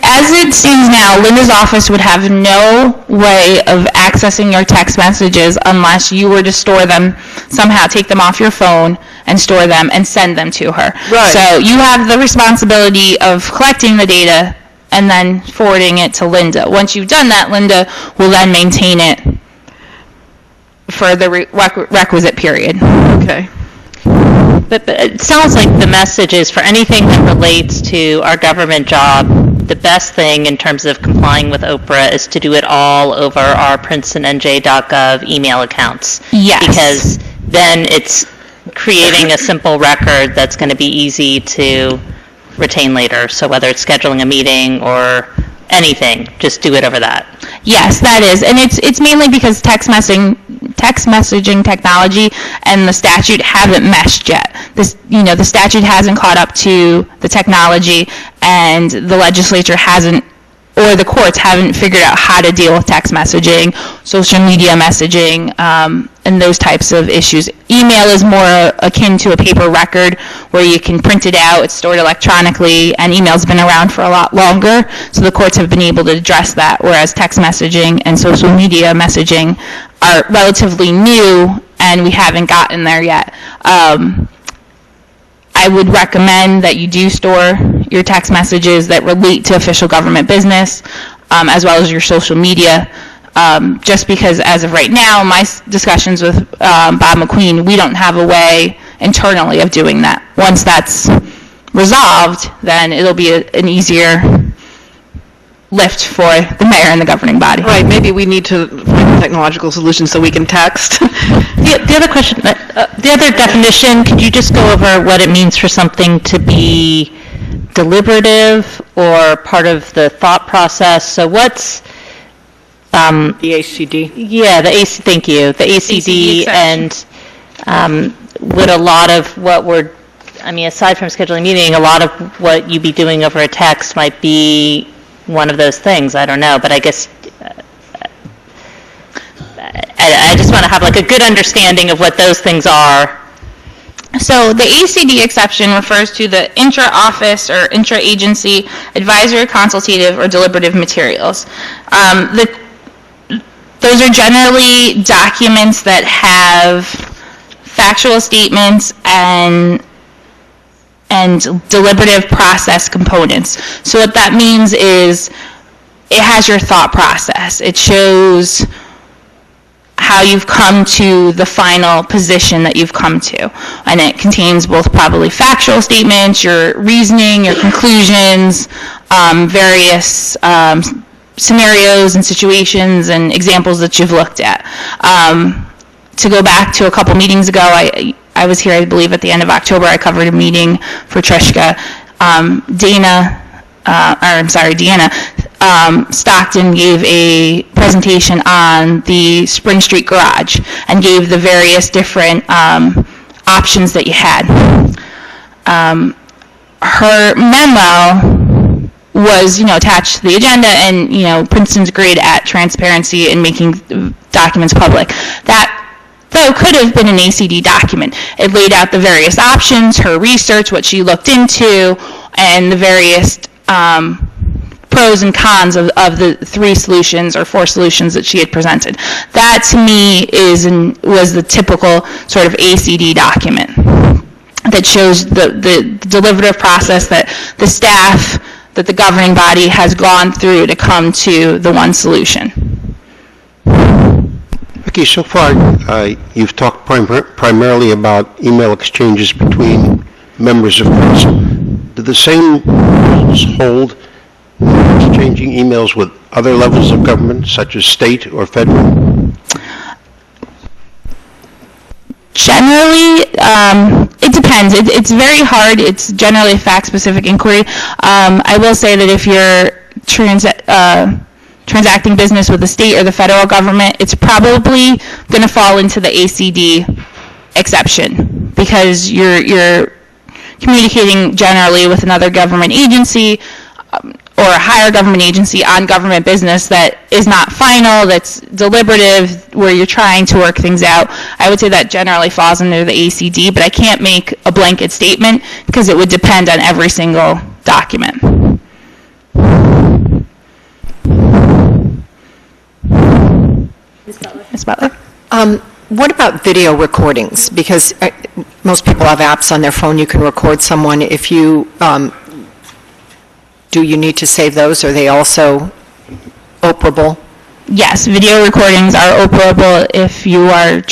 As it stands now, Linda's office would have no way of accessing your text messages unless you were to store them, somehow take them off your phone and store them and send them to her. Right. So you have the responsibility of collecting the data and then forwarding it to Linda. Once you've done that, Linda will then maintain it for the requisite period. Okay. But it sounds like the message is for anything that relates to our government job, the best thing in terms of complying with OPRA is to do it all over our princetonnj.gov email accounts. Yes. Because then it's creating a simple record that's going to be easy to retain later. So whether it's scheduling a meeting or anything, just do it over that. Yes, that is, and it's mainly because text messaging technology and the statute haven't meshed yet. The statute hasn't caught up to the technology, and the legislature hasn't, or the courts haven't figured out how to deal with text messaging, social media messaging, and those types of issues. Email is more akin to a paper record where you can print it out, it's stored electronically, and email's been around for a lot longer, so the courts have been able to address that, whereas text messaging and social media messaging are relatively new, and we haven't gotten there yet. I would recommend that you do store your text messages that relate to official government business, as well as your social media, just because as of right now, my discussions with Bob McQueen, we don't have a way internally of doing that. Once that's resolved, then it'll be an easier lift for the mayor and the governing body. Right, maybe we need to find a technological solution so we can text. The other question, the other definition, could you just go over what it means for something to be deliberative or part of the thought process? So what's The ACD? Yeah, thank you. The ACD and would a lot of what aside from scheduling a meeting, a lot of what you'd be doing over a text might be one of those things. I don't know, but I guess I just want to have like a good understanding of what those things are. So the ACD exception refers to the intra-office or intra-agency advisory, consultative, or deliberative materials. Those are generally documents that have factual statements and deliberative process components. So what that means is it has your thought process. It shows how you've come to the final position that you've come to. And it contains both probably factual statements, your reasoning, your conclusions, various scenarios and situations and examples that you've looked at. To go back to a couple meetings ago, I was here, I believe, at the end of October. I covered a meeting for Trishka. Deanna Stockton gave a presentation on the Spring Street Garage and gave the various different options that you had. Her memo was, attached to the agenda, and, Princeton's great at transparency and making documents public. That, though, could have been an ACD document. It laid out the various options, her research, what she looked into, and the various pros and cons of the 3 solutions or 4 solutions that she had presented. That, to me, was the typical sort of ACD document that shows the deliberative process that the staff, that the governing body has gone through to come to the one solution. Okay, so far you've talked primarily about email exchanges between members of council. Do the same rules hold for exchanging emails with other levels of government, such as state or federal? Generally, it depends. It's very hard. It's generally a fact-specific inquiry. I will say that if you're transacting business with the state or the federal government, it's probably going to fall into the ACD exception because you're communicating generally with another government agency or a higher government agency on government business that is not final, that's deliberative, where you're trying to work things out. I would say that generally falls under the ACD, but I can't make a blanket statement because it would depend on every single document. Ms. Butler? What about video recordings? Because most people have apps on their phone. You can record someone. If you do you need to save those? Are they also operable? Yes, video recordings are operable if you are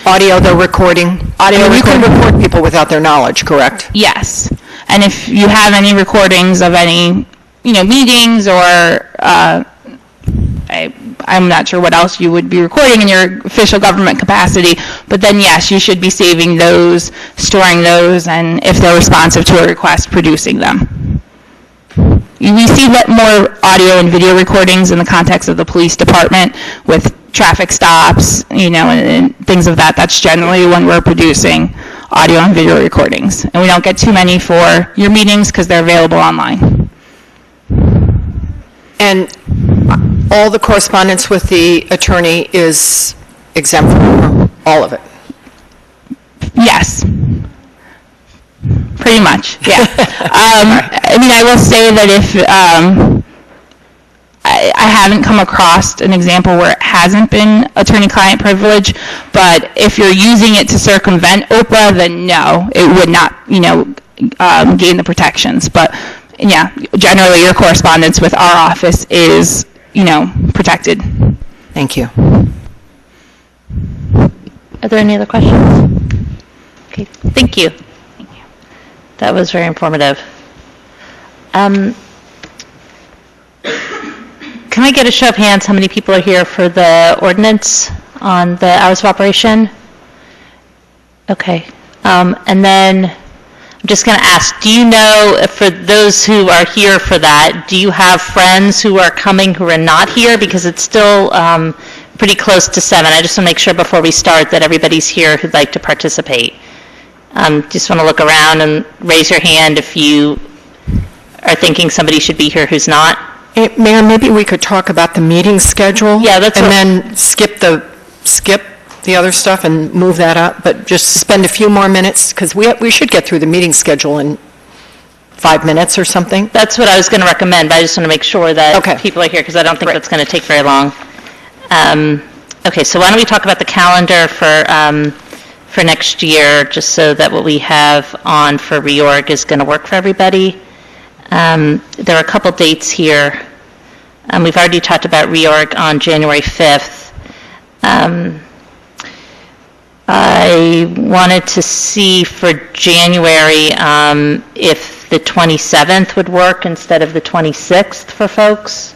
audio. They're recording. You can record people without their knowledge, correct? Yes, and if you have any recordings of any meetings or I'm not sure what else you would be recording in your official government capacity, but then yes, you should be saving those, storing those, and if they're responsive to a request, producing them. we see more audio and video recordings in the context of the police department with traffic stops, and things of that. That's generally when we're producing audio and video recordings. And we don't get too many for your meetings because they're available online. And all the correspondence with the attorney is exempt from all of it? Yes. Pretty much, yeah. I will say that if I haven't come across an example where it hasn't been attorney-client privilege, but if you're using it to circumvent Oprah, then no, it would not, gain the protections. But yeah, generally your correspondence with our office is, protected. Thank you. Are there any other questions? Okay, thank you. That was very informative. Can I get a show of hands how many people are here for the ordinance on the hours of operation? Okay. And then I'm just going to ask, do you know, for those who are here for that, do you have friends who are coming who are not here? Because it's still pretty close to 7. I just want to make sure before we start that everybody's here who'd like to participate. Just want to look around and raise your hand if you are thinking somebody should be here who's not. Mayor, maybe we could talk about the meeting schedule. Yeah, that's and then skip the other stuff and move that up, but just spend a few more minutes, because we should get through the meeting schedule in 5 minutes or something. That's what I was going to recommend, but I just want to make sure that people are here, because I don't think that's going to take very long. Okay, so why don't we talk about the calendar for next year, just so that what we have on for reorg is going to work for everybody. There are a couple dates here. We've already talked about reorg on January 5th. I wanted to see for January if the 27th would work instead of the 26th for folks.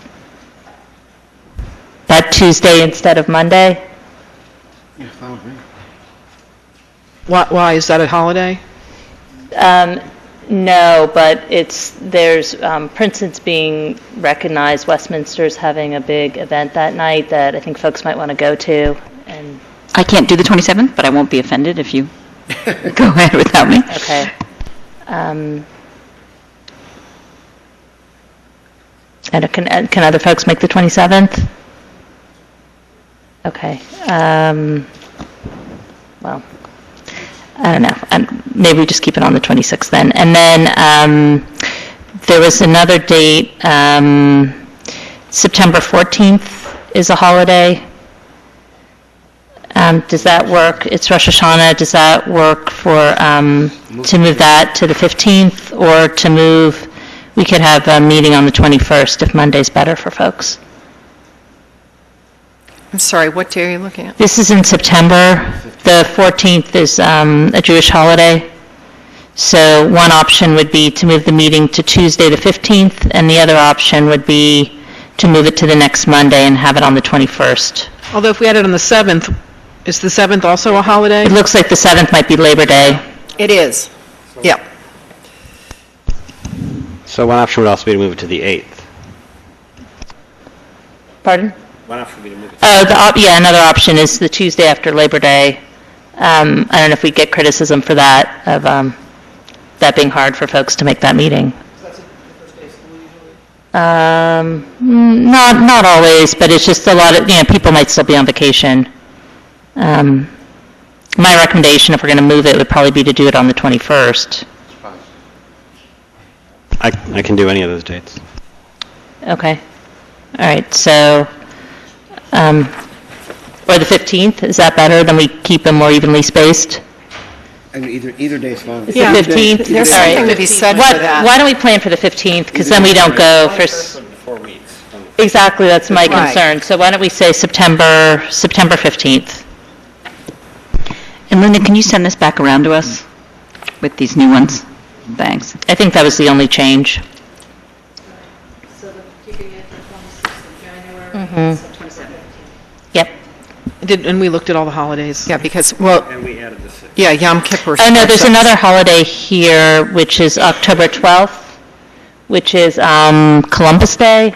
That Tuesday instead of Monday. Yeah, fine with me. Why? Is that a holiday? No, but there's Princeton's being recognized. Westminster's having a big event that night that I think folks might want to go to. And I can't do the 27th, but I won't be offended if you go ahead without me. Okay. And can other folks make the 27th? Okay. Well, I don't know. Maybe we just keep it on the 26th then. And then there was another date. September 14th is a holiday. Does that work? It's Rosh Hashanah. Does that work for to move that to the 15th, or to move? We could have a meeting on the 21st if Monday's better for folks. I'm sorry, what day are you looking at? This is in September. The 14th is a Jewish holiday. So one option would be to move the meeting to Tuesday the 15th, and the other option would be to move it to the next Monday and have it on the 21st. Although if we had it on the 7th, is the 7th also a holiday? It looks like the 7th might be Labor Day. It is. Yeah. So one option would also be to move it to the 8th. Pardon? One option would be to move it yeah, another option is the Tuesday after Labor Day. I don't know if we get criticism for that, of that being hard for folks to make that meeting. Not always, but it's just a lot of, people might still be on vacation. My recommendation, if we're going to move it, would probably be to do it on the 21st. I can do any of those dates. Okay. All right, so, or the 15th, is that better? Then we keep them more evenly spaced? And either day is fine. Is the 15th? There's All right. something to be said for that. Why don't we plan for the 15th, because then we don't go for... 4 weeks. Exactly, that's my Right. concern. So why don't we say September 15th? And Linda, can you send this back around to us with these new ones? Thanks. I think that was the only change. So keeping it the 26th of January, so 27th. Yep. And we looked at all the holidays. Yeah, because, well, And we added this. yeah, Yom Kippur. Oh, no, there's another holiday here, which is October 12th, which is Columbus Day,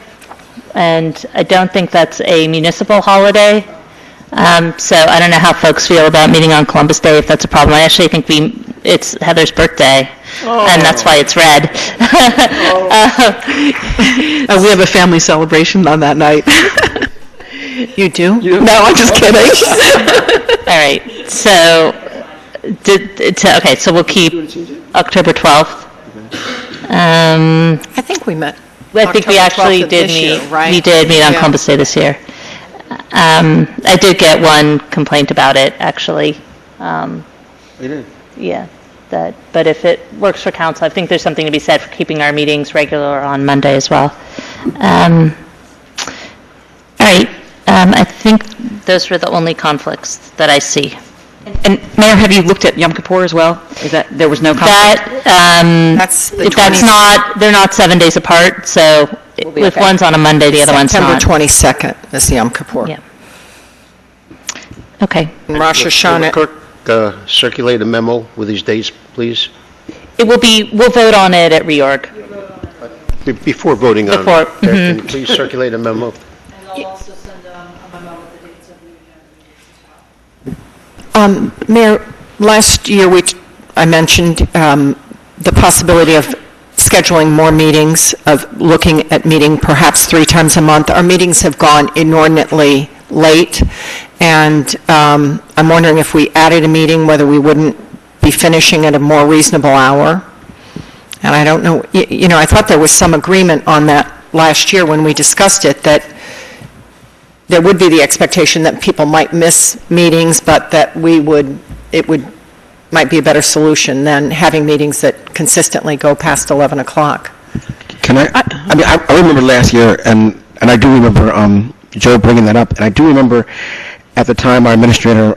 and I don't think that's a municipal holiday. So I don't know how folks feel about meeting on Columbus Day, if that's a problem. I actually think it's Heather's birthday, and that's why it's red. We have a family celebration on that night. You do? No, I'm just kidding. All right, so, okay, so we'll keep October 12th. I think we met. I think we October actually 12th of did this meet. year, right? We did meet on Yeah. Columbus Day this year. I did get one complaint about it, actually. You did? Yeah, but if it works for council, I think there's something to be said for keeping our meetings regular on Monday as well. All right, I think those were the only conflicts that I see. And Mayor, have you looked at Yom Kippur as well? Is that, there was no conflict? That's the That's not, they're not 7 days apart, so be if okay. one's on a Monday, the other one's September not. 22nd is Yom Kippur. Yeah. Okay. And Rosh Will the Hashanah. clerk circulate a memo with these dates, please? It will be, we'll vote on it at reorg. Before voting on it, Before, can you please circulate a memo? And I'll also send a memo with the dates of the Mayor, last year I mentioned the possibility of scheduling more meetings, of looking at meeting perhaps 3 times a month. Our meetings have gone inordinately late, and I'm wondering if we added a meeting, whether we wouldn't be finishing at a more reasonable hour. And I don't know, you know, I thought there was some agreement on that last year when we discussed it, that there would be the expectation that people might miss meetings, but that might be a better solution than having meetings that consistently go past 11 o'clock. Can I mean, I remember last year, and I do remember Joe bringing that up, and I do remember at the time our administrator,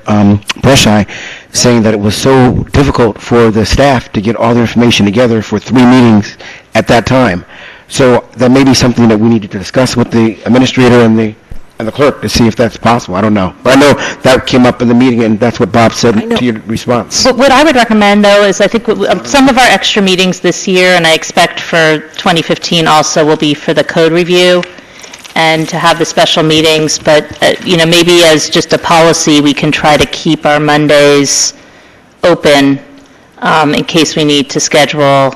Breshai, saying that it was so difficult for the staff to get all the information together for 3 meetings at that time. So that may be something that we need to discuss with the administrator and the clerk to see if that's possible. I don't know. But I know that came up in the meeting, and that's what Bob said to your response. But what I would recommend, though, is I think some of our extra meetings this year, and I expect for 2015 also, will be for the code review and to have the special meetings. But, you know, maybe as just a policy, we can try to keep our Mondays open in case we need to schedule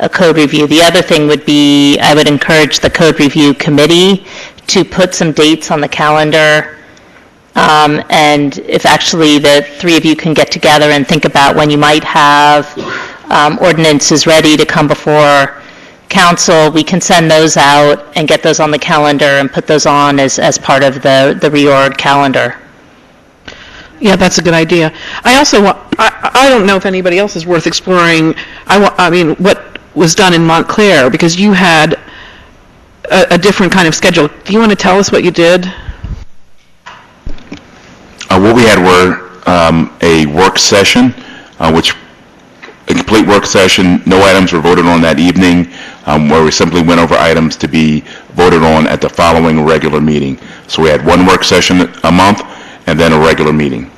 a code review. The other thing would be, I would encourage the code review committee to put some dates on the calendar, and if actually the 3 of you can get together and think about when you might have ordinances ready to come before council, we can send those out and get those on the calendar and put those on as part of the reorg calendar. Yeah, that's a good idea. I also want, I don't know if anybody else is worth exploring, I mean, what was done in Montclair, because you had a different kind of schedule. Do you want to tell us what you did? What we had were a work session, which a complete work session, no items were voted on that evening, where we simply went over items to be voted on at the following regular meeting. So we had one work session a month and then a regular meeting.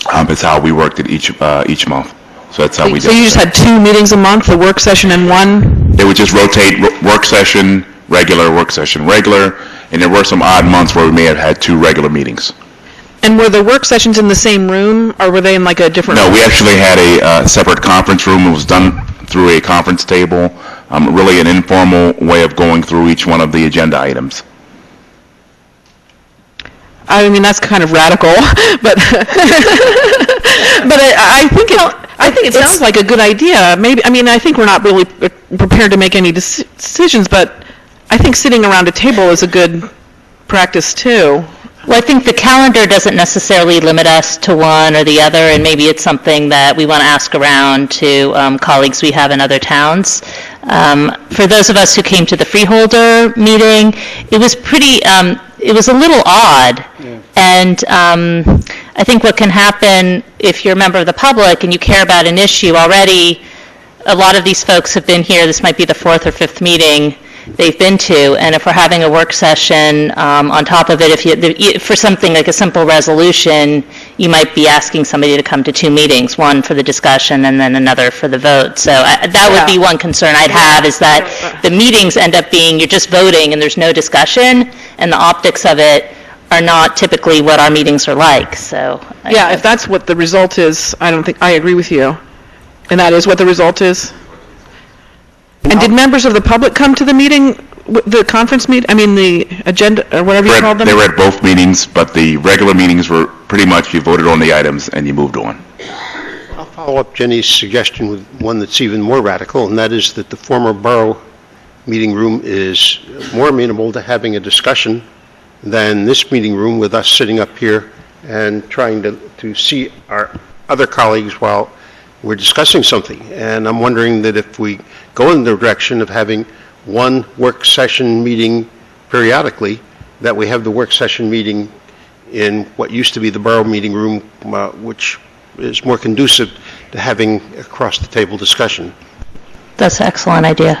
It's how we worked it each month. So that's how we did it. So you just had 2 meetings a month, a work session and one? They would just rotate work session, regular, work session, regular, and there were some odd months where we may have had 2 regular meetings. And were the work sessions in the same room, or were they in like a different? No, we actually had a separate conference room. It was done through a conference table, really an informal way of going through each one of the agenda items. I mean, that's kind of radical, but but I think it sounds like a good idea. Maybe, I mean, I think we're not really prepared to make any decisions, but I think sitting around a table is a good practice too. Well, I think the calendar doesn't necessarily limit us to one or the other, and maybe it's something that we want to ask around to colleagues we have in other towns. For those of us who came to the freeholder meeting, it was pretty, it was a little odd. Yeah. And I think what can happen if you're a member of the public and you care about an issue already, a lot of these folks have been here, this might be the 4th or 5th meeting, they've been to. And if we're having a work session on top of it, for something like a simple resolution, you might be asking somebody to come to 2 meetings, one for the discussion and then another for the vote. So that would be one concern I'd have, is that the meetings end up being, you're just voting and there's no discussion, and the optics of it are not typically what our meetings are like. So yeah, if that's what the result is, I agree with you. And that is what the result is? And did members of the public come to the meeting, the conference meeting, the agenda, or whatever you called them? They were at both meetings, but the regular meetings were pretty much you voted on the items and you moved on. I'll follow up Jenny's suggestion with one that's even more radical, and that is that the former borough meeting room is more amenable to having a discussion than this meeting room, with us sitting up here and trying to see our other colleagues while we're discussing something. And I'm wondering that if we go in the direction of having one work session meeting periodically, that we have the work session meeting in what used to be the borough meeting room, which is more conducive to having across-the-table discussion. That's an excellent idea.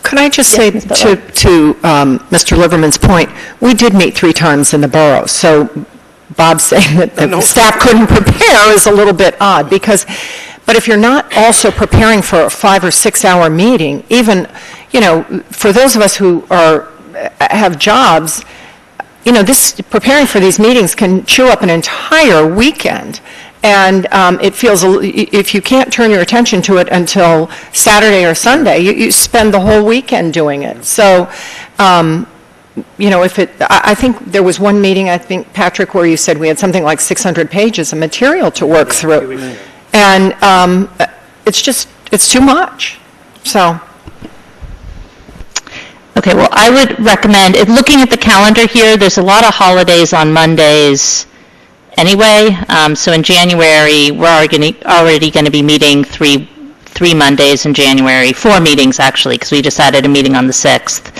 Could I just say to Mr. Liverman's point, we did meet 3 times in the borough, so Bob saying that the staff couldn't prepare is a little bit odd, but if you're not also preparing for a 5 or 6 hour meeting, even, for those of us who have jobs, preparing for these meetings can chew up an entire weekend. And it feels, if you can't turn your attention to it until Saturday or Sunday, you spend the whole weekend doing it. So, I think there was one meeting, Patrick, where you said we had something like 600 pages of material to work through. And it's too much. So. Okay, well, I would recommend, looking at the calendar here, there's a lot of holidays on Mondays anyway. So in January, we're already going to be meeting three Mondays in January, 4 meetings actually, because we just added a meeting on the 6th.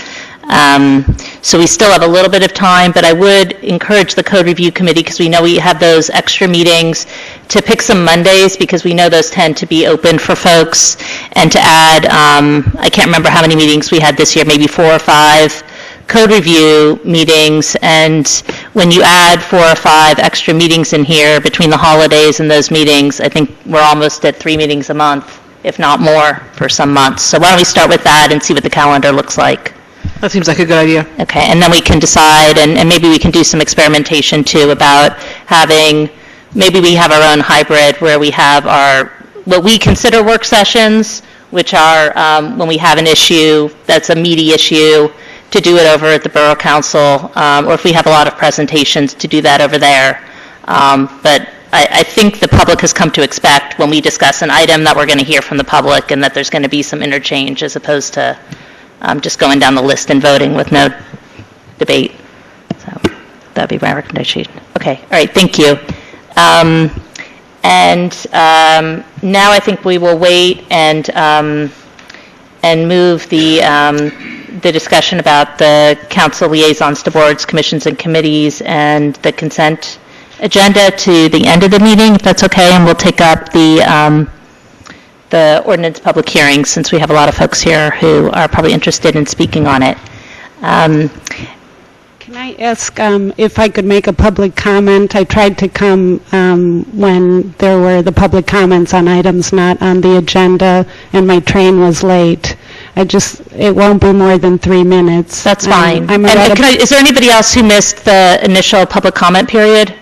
So we still have a little bit of time, but I would encourage the Code Review Committee, because we know we have those extra meetings, to pick some Mondays, because we know those tend to be open for folks, and to add, I can't remember how many meetings we had this year, maybe 4 or 5 code review meetings, and when you add 4 or 5 extra meetings in here between the holidays and those meetings, I think we're almost at 3 meetings a month, if not more, for some months. So why don't we start with that and see what the calendar looks like? That seems like a good idea. Okay, and then we can decide, and maybe we can do some experimentation too about maybe we have our own hybrid where we have what we consider work sessions, which are when we have an issue that's a meaty issue, to do it over at the Borough Council, or if we have a lot of presentations, to do that over there. But I think the public has come to expect when we discuss an item that we're going to hear from the public, and that there's going to be some interchange as opposed to just going down the list and voting with no debate. So that'd be my recommendation. Okay, all right, thank you. Now I think we will wait and move the discussion about the council liaisons to boards, commissions, and committees, and the consent agenda to the end of the meeting, if that's okay, and we'll take up the ordinance public hearing, since we have a lot of folks here who are probably interested in speaking on it. Can I ask if I could make a public comment? I tried to come when there were the public comments on items not on the agenda, and my train was late. It won't be more than 3 minutes. That's fine. Is there anybody else who missed the initial public comment period?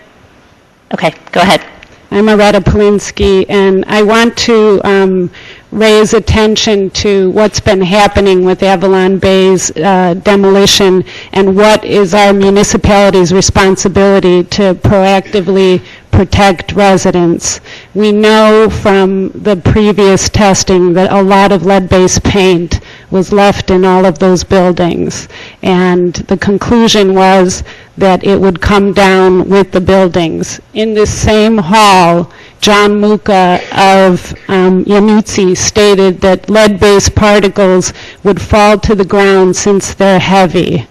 Okay, go ahead. I'm Areta Polinsky, and I want to raise attention to what's been happening with Avalon Bay's demolition, and what is our municipality's responsibility to proactively protect residents. We know from the previous testing that a lot of lead-based paint was left in all of those buildings, and the conclusion was that it would come down with the buildings. In this same hall, John Muka of Yamutse stated that lead-based particles would fall to the ground since they're heavy.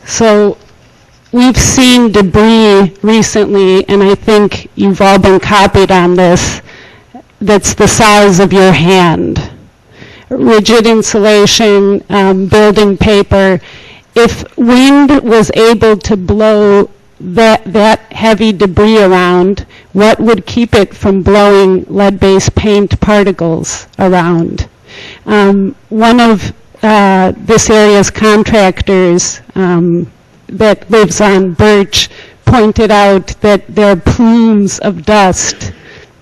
So we've seen debris recently, and I think you've all been copied on this, that's the size of your hand. rigid insulation, building paper. If wind was able to blow that heavy debris around, what would keep it from blowing lead-based paint particles around? One of this area's contractors that lives on Birch pointed out that there are plumes of dust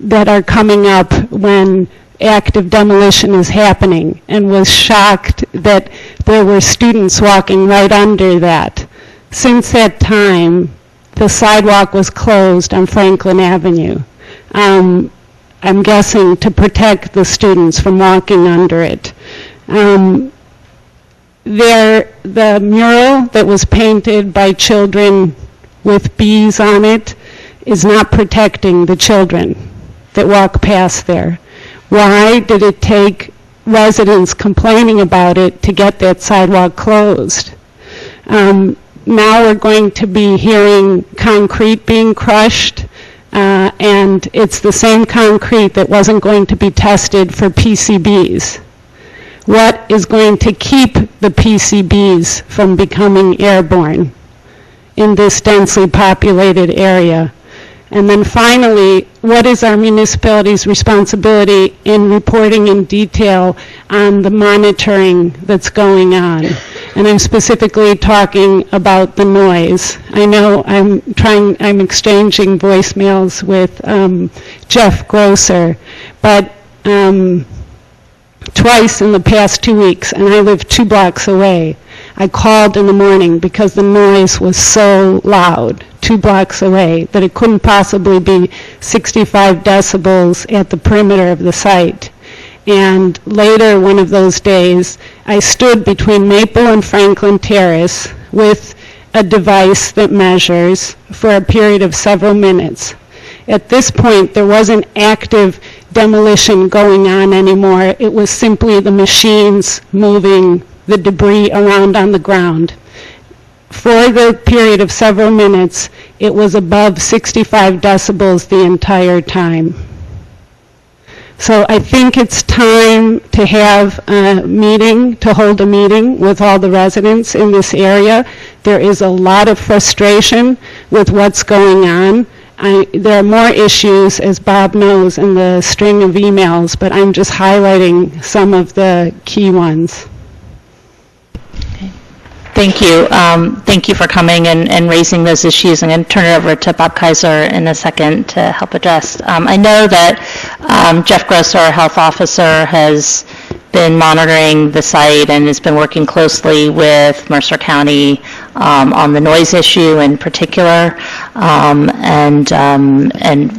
that are coming up when active demolition is happening, and was shocked that there were students walking right under that. Since that time, the sidewalk was closed on Franklin Avenue. I'm guessing to protect the students from walking under it. The mural that was painted by children with bees on it is not protecting the children that walk past there. Why did it take residents complaining about it to get that sidewalk closed? Now we're going to be hearing concrete being crushed, and it's the same concrete that wasn't going to be tested for PCBs. What is going to keep the PCBs from becoming airborne in this densely populated area? And then finally, what is our municipality's responsibility in reporting in detail on the monitoring that's going on? And I'm specifically talking about the noise. I know I'm exchanging voicemails with Jeff Grosser, but twice in the past 2 weeks, and I live 2 blocks away, I called in the morning because the noise was so loud 2 blocks away that it couldn't possibly be 65 decibels at the perimeter of the site. And later one of those days, I stood between Maple and Franklin Terrace with a device that measures for a period of several minutes. At this point, there wasn't active demolition going on anymore. It was simply the machines moving the debris around on the ground. For the period of several minutes, it was above 65 decibels the entire time. So I think it's time to have a meeting, to hold a meeting with all the residents in this area. There is a lot of frustration with what's going on. There are more issues, as Bob knows, in the string of emails, but I'm just highlighting some of the key ones. Thank you. Thank you for coming and raising those issues. I'm going to turn it over to Bob Kaiser in a second to help address. I know that Jeff Grosser, our health officer, has been monitoring the site and has been working closely with Mercer County on the noise issue in particular. And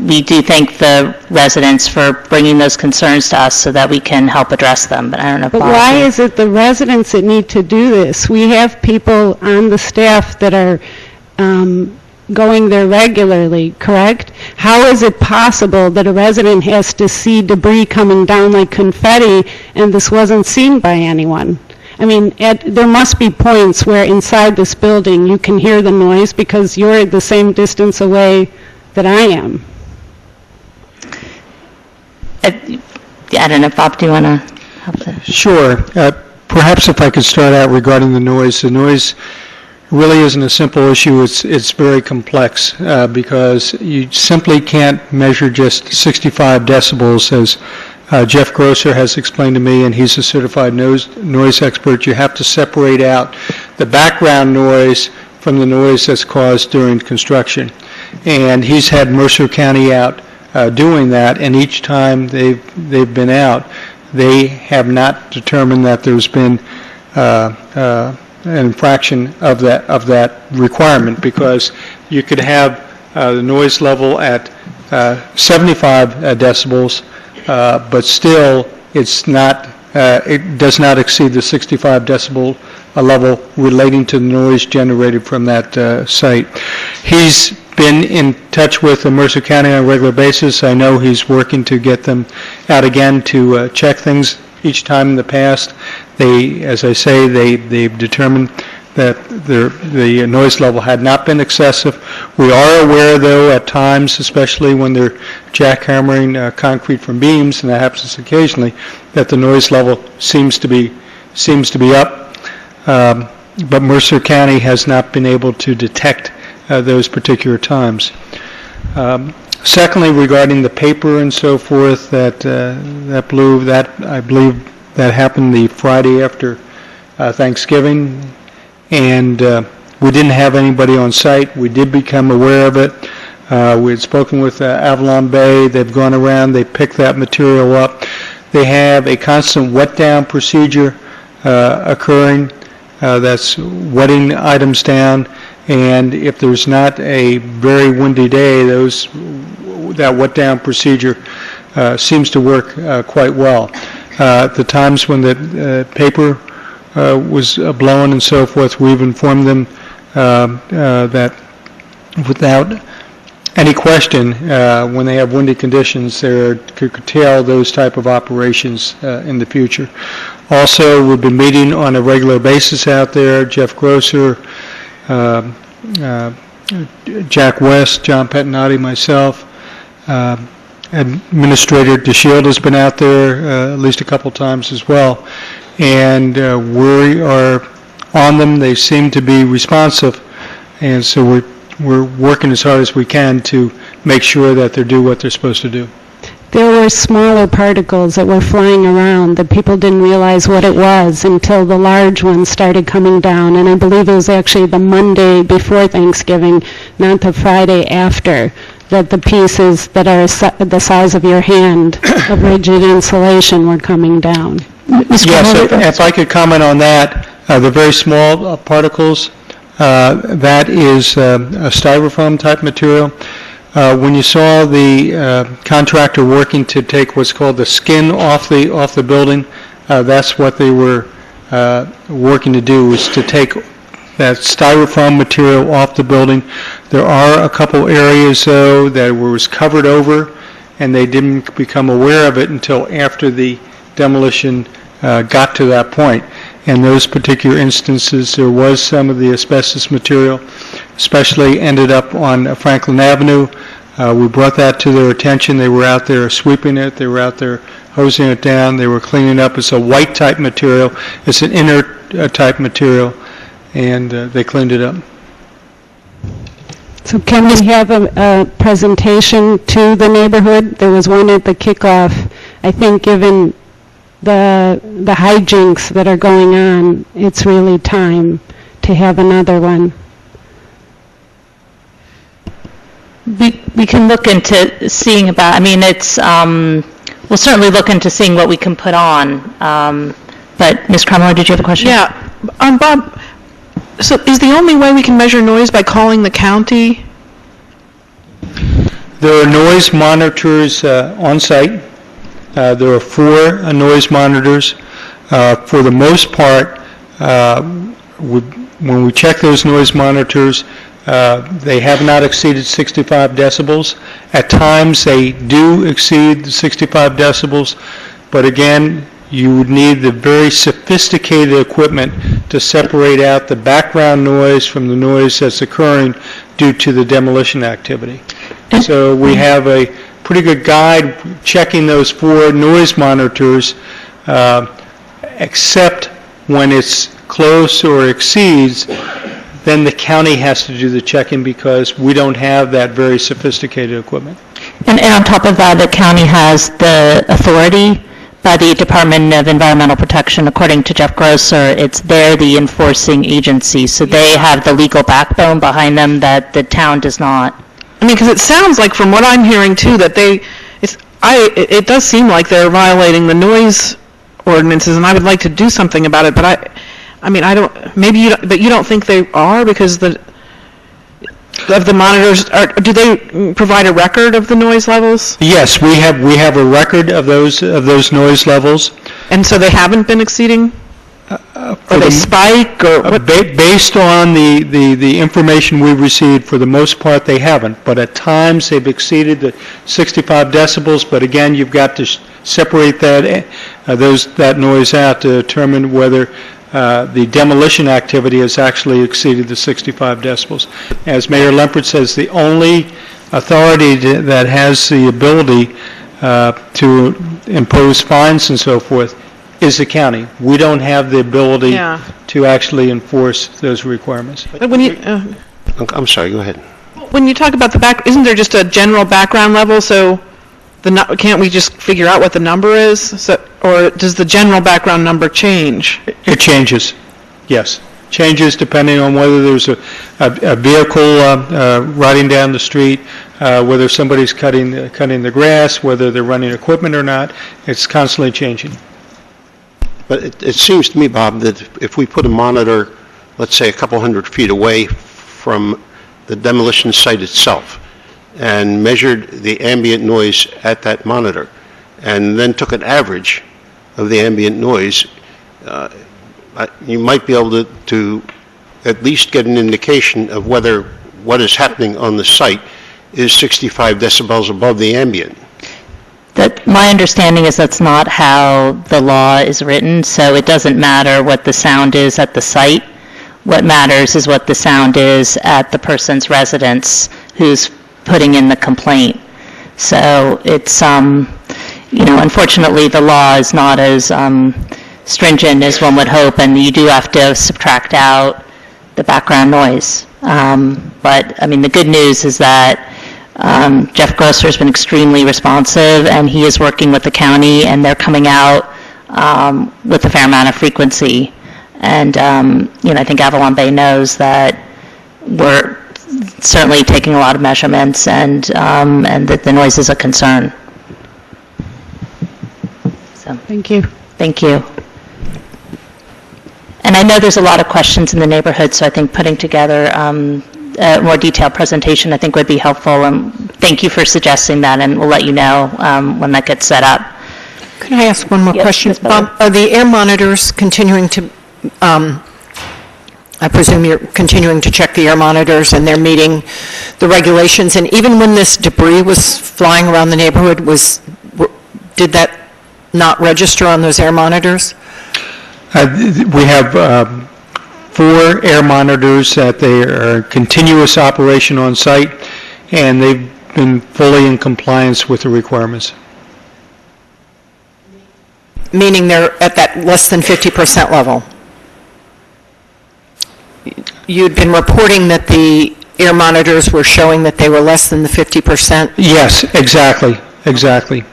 we do thank the residents for bringing those concerns to us so that we can help address them. But I don't know, But Bob, why is it the residents that need to do this? We have people on the staff that are going there regularly, correct? How is it possible that a resident has to see debris coming down like confetti and this wasn't seen by anyone? I mean, there must be points where inside this building you can hear the noise because you're the same distance away that I am. I don't know, Bob, do you want to help there? Sure. Perhaps if I could start out regarding the noise. The noise really isn't a simple issue. It's very complex because you simply can't measure just 65 decibels, as Jeff Grosser has explained to me, and he's a certified noise expert. You have to separate out the background noise from the noise that's caused during construction. And he's had Mercer County out doing that, and each time they've been out, they have not determined that there's been an infraction of that requirement, because you could have the noise level at 75 decibels, but still it does not exceed the 65 decibel level relating to the noise generated from that site. He's been in touch with Mercer County on a regular basis. I know he's working to get them out again to check things each time in the past. As I say, they've determined that the noise level had not been excessive. We are aware, though, at times, especially when they're jackhammering concrete from beams, and that happens occasionally, that the noise level seems to be up. But Mercer County has not been able to detect those particular times. Secondly, regarding the paper and so forth that blew, that I believe that happened the Friday after Thanksgiving, and we didn't have anybody on site. We did become aware of it. We had spoken with Avalon Bay. They've gone around. They picked that material up. They have a constant wet down procedure occurring. That's wetting items down, and if there's not a very windy day, that wet down procedure seems to work quite well. At the times when the paper was blown and so forth, we've informed them that without any question, when they have windy conditions, they could curtail those type of operations in the future. Also, we've been meeting on a regular basis out there. Jeff Grosser, Jack West, John Pettinati, myself, Administrator DeShield has been out there at least a couple times as well, and we are on them. They seem to be responsive, and so we're working as hard as we can to make sure that they do what they're supposed to do. There were smaller particles that were flying around that people didn't realize what it was until the large ones started coming down, and I believe it was actually the Monday before Thanksgiving, not the Friday after, that the pieces that are the size of your hand of rigid insulation were coming down. Yes, if I could comment on that, the very small particles, that is a styrofoam type material. When you saw the contractor working to take what's called the skin off the building, that's what they were working to do, was to take that styrofoam material off the building. There are a couple areas, though, that was covered over, and they didn't become aware of it until after the demolition got to that point. In those particular instances, there was some of the asbestos material, especially ended up on Franklin Avenue. We brought that to their attention. They were out there sweeping it. They were out there hosing it down. They were cleaning up. It's a white type material. It's an inert type material, and they cleaned it up. So can we have a presentation to the neighborhood? There was one at the kickoff. I think given the hijinks that are going on, it's really time to have another one. We can look into seeing about, I mean, it's, we'll certainly look into seeing what we can put on. But Ms. Cromwell, did you have a question? Yeah. Bob, so is the only way we can measure noise by calling the county? There are noise monitors on site. There are 4 noise monitors. For the most part, when we check those noise monitors, they have not exceeded 65 decibels. At times, they do exceed the 65 decibels, but again, you would need the very sophisticated equipment to separate out the background noise from the noise that's occurring due to the demolition activity. So we have a pretty good guide checking those 4 noise monitors, except when it's close or exceeds, then the county has to do the checking because we don't have that very sophisticated equipment. And on top of that, the county has the authority by the Department of Environmental Protection. According to Jeff Grosser, it's they're the enforcing agency, so they have the legal backbone behind them that the town does not. I mean, because it sounds like, from what I'm hearing too, that it does seem like they're violating the noise ordinances, and I would like to do something about it. But I mean, I don't. Maybe but you don't think they are because of the monitors. Do they provide a record of the noise levels? Yes, we have a record of those noise levels. And so they haven't been exceeding. Or they spike, or what? Based on the information we've received, for the most part, they haven't. But at times, they've exceeded the 65 decibels. But again, you've got to separate that noise out to determine whether the demolition activity has actually exceeded the 65 decibels. As Mayor Lempert says, the only authority that has the ability to impose fines and so forth is the county. We don't have the ability to actually enforce those requirements. But when you, I'm sorry, go ahead. when you talk about the isn't there just a general background level, so can't we just figure out what the number is? So, or does the general background number change? It changes, yes. Changes depending on whether there's a vehicle riding down the street, whether somebody's cutting the grass, whether they're running equipment or not. It's constantly changing. But it seems to me, Bob, that if we put a monitor, let's say a couple hundred feet away from the demolition site itself, and measured the ambient noise at that monitor, and then took an average of the ambient noise, you might be able to at least get an indication of whether what is happening on the site is 65 decibels above the ambient. My understanding is that's not how the law is written, so it doesn't matter what the sound is at the site. What matters is what the sound is at the person's residence who's putting in the complaint. So it's, unfortunately, the law is not as stringent as one would hope, and you do have to subtract out the background noise. But, the good news is that Jeff Grosser has been extremely responsive, and he is working with the county, and they're coming out with a fair amount of frequency. And, I think Avalon Bay knows that we're certainly taking a lot of measurements, and that the noise is a concern. So, Thank you. Thank you. And I know there's a lot of questions in the neighborhood, so I think putting together a more detailed presentation I think would be helpful. And thank you for suggesting that, and we'll let you know when that gets set up. Can I ask one more question? Ms. Butler. Are the air monitors continuing to, I presume you're continuing to check the air monitors and they're meeting the regulations? And even when this debris was flying around the neighborhood, did that not register on those air monitors? We have 4 air monitors that they are continuous operation on site, and they've been fully in compliance with the requirements. Meaning they're at that less than 50% level? You'd been reporting that the air monitors were showing that they were less than the 50%? Yes, exactly.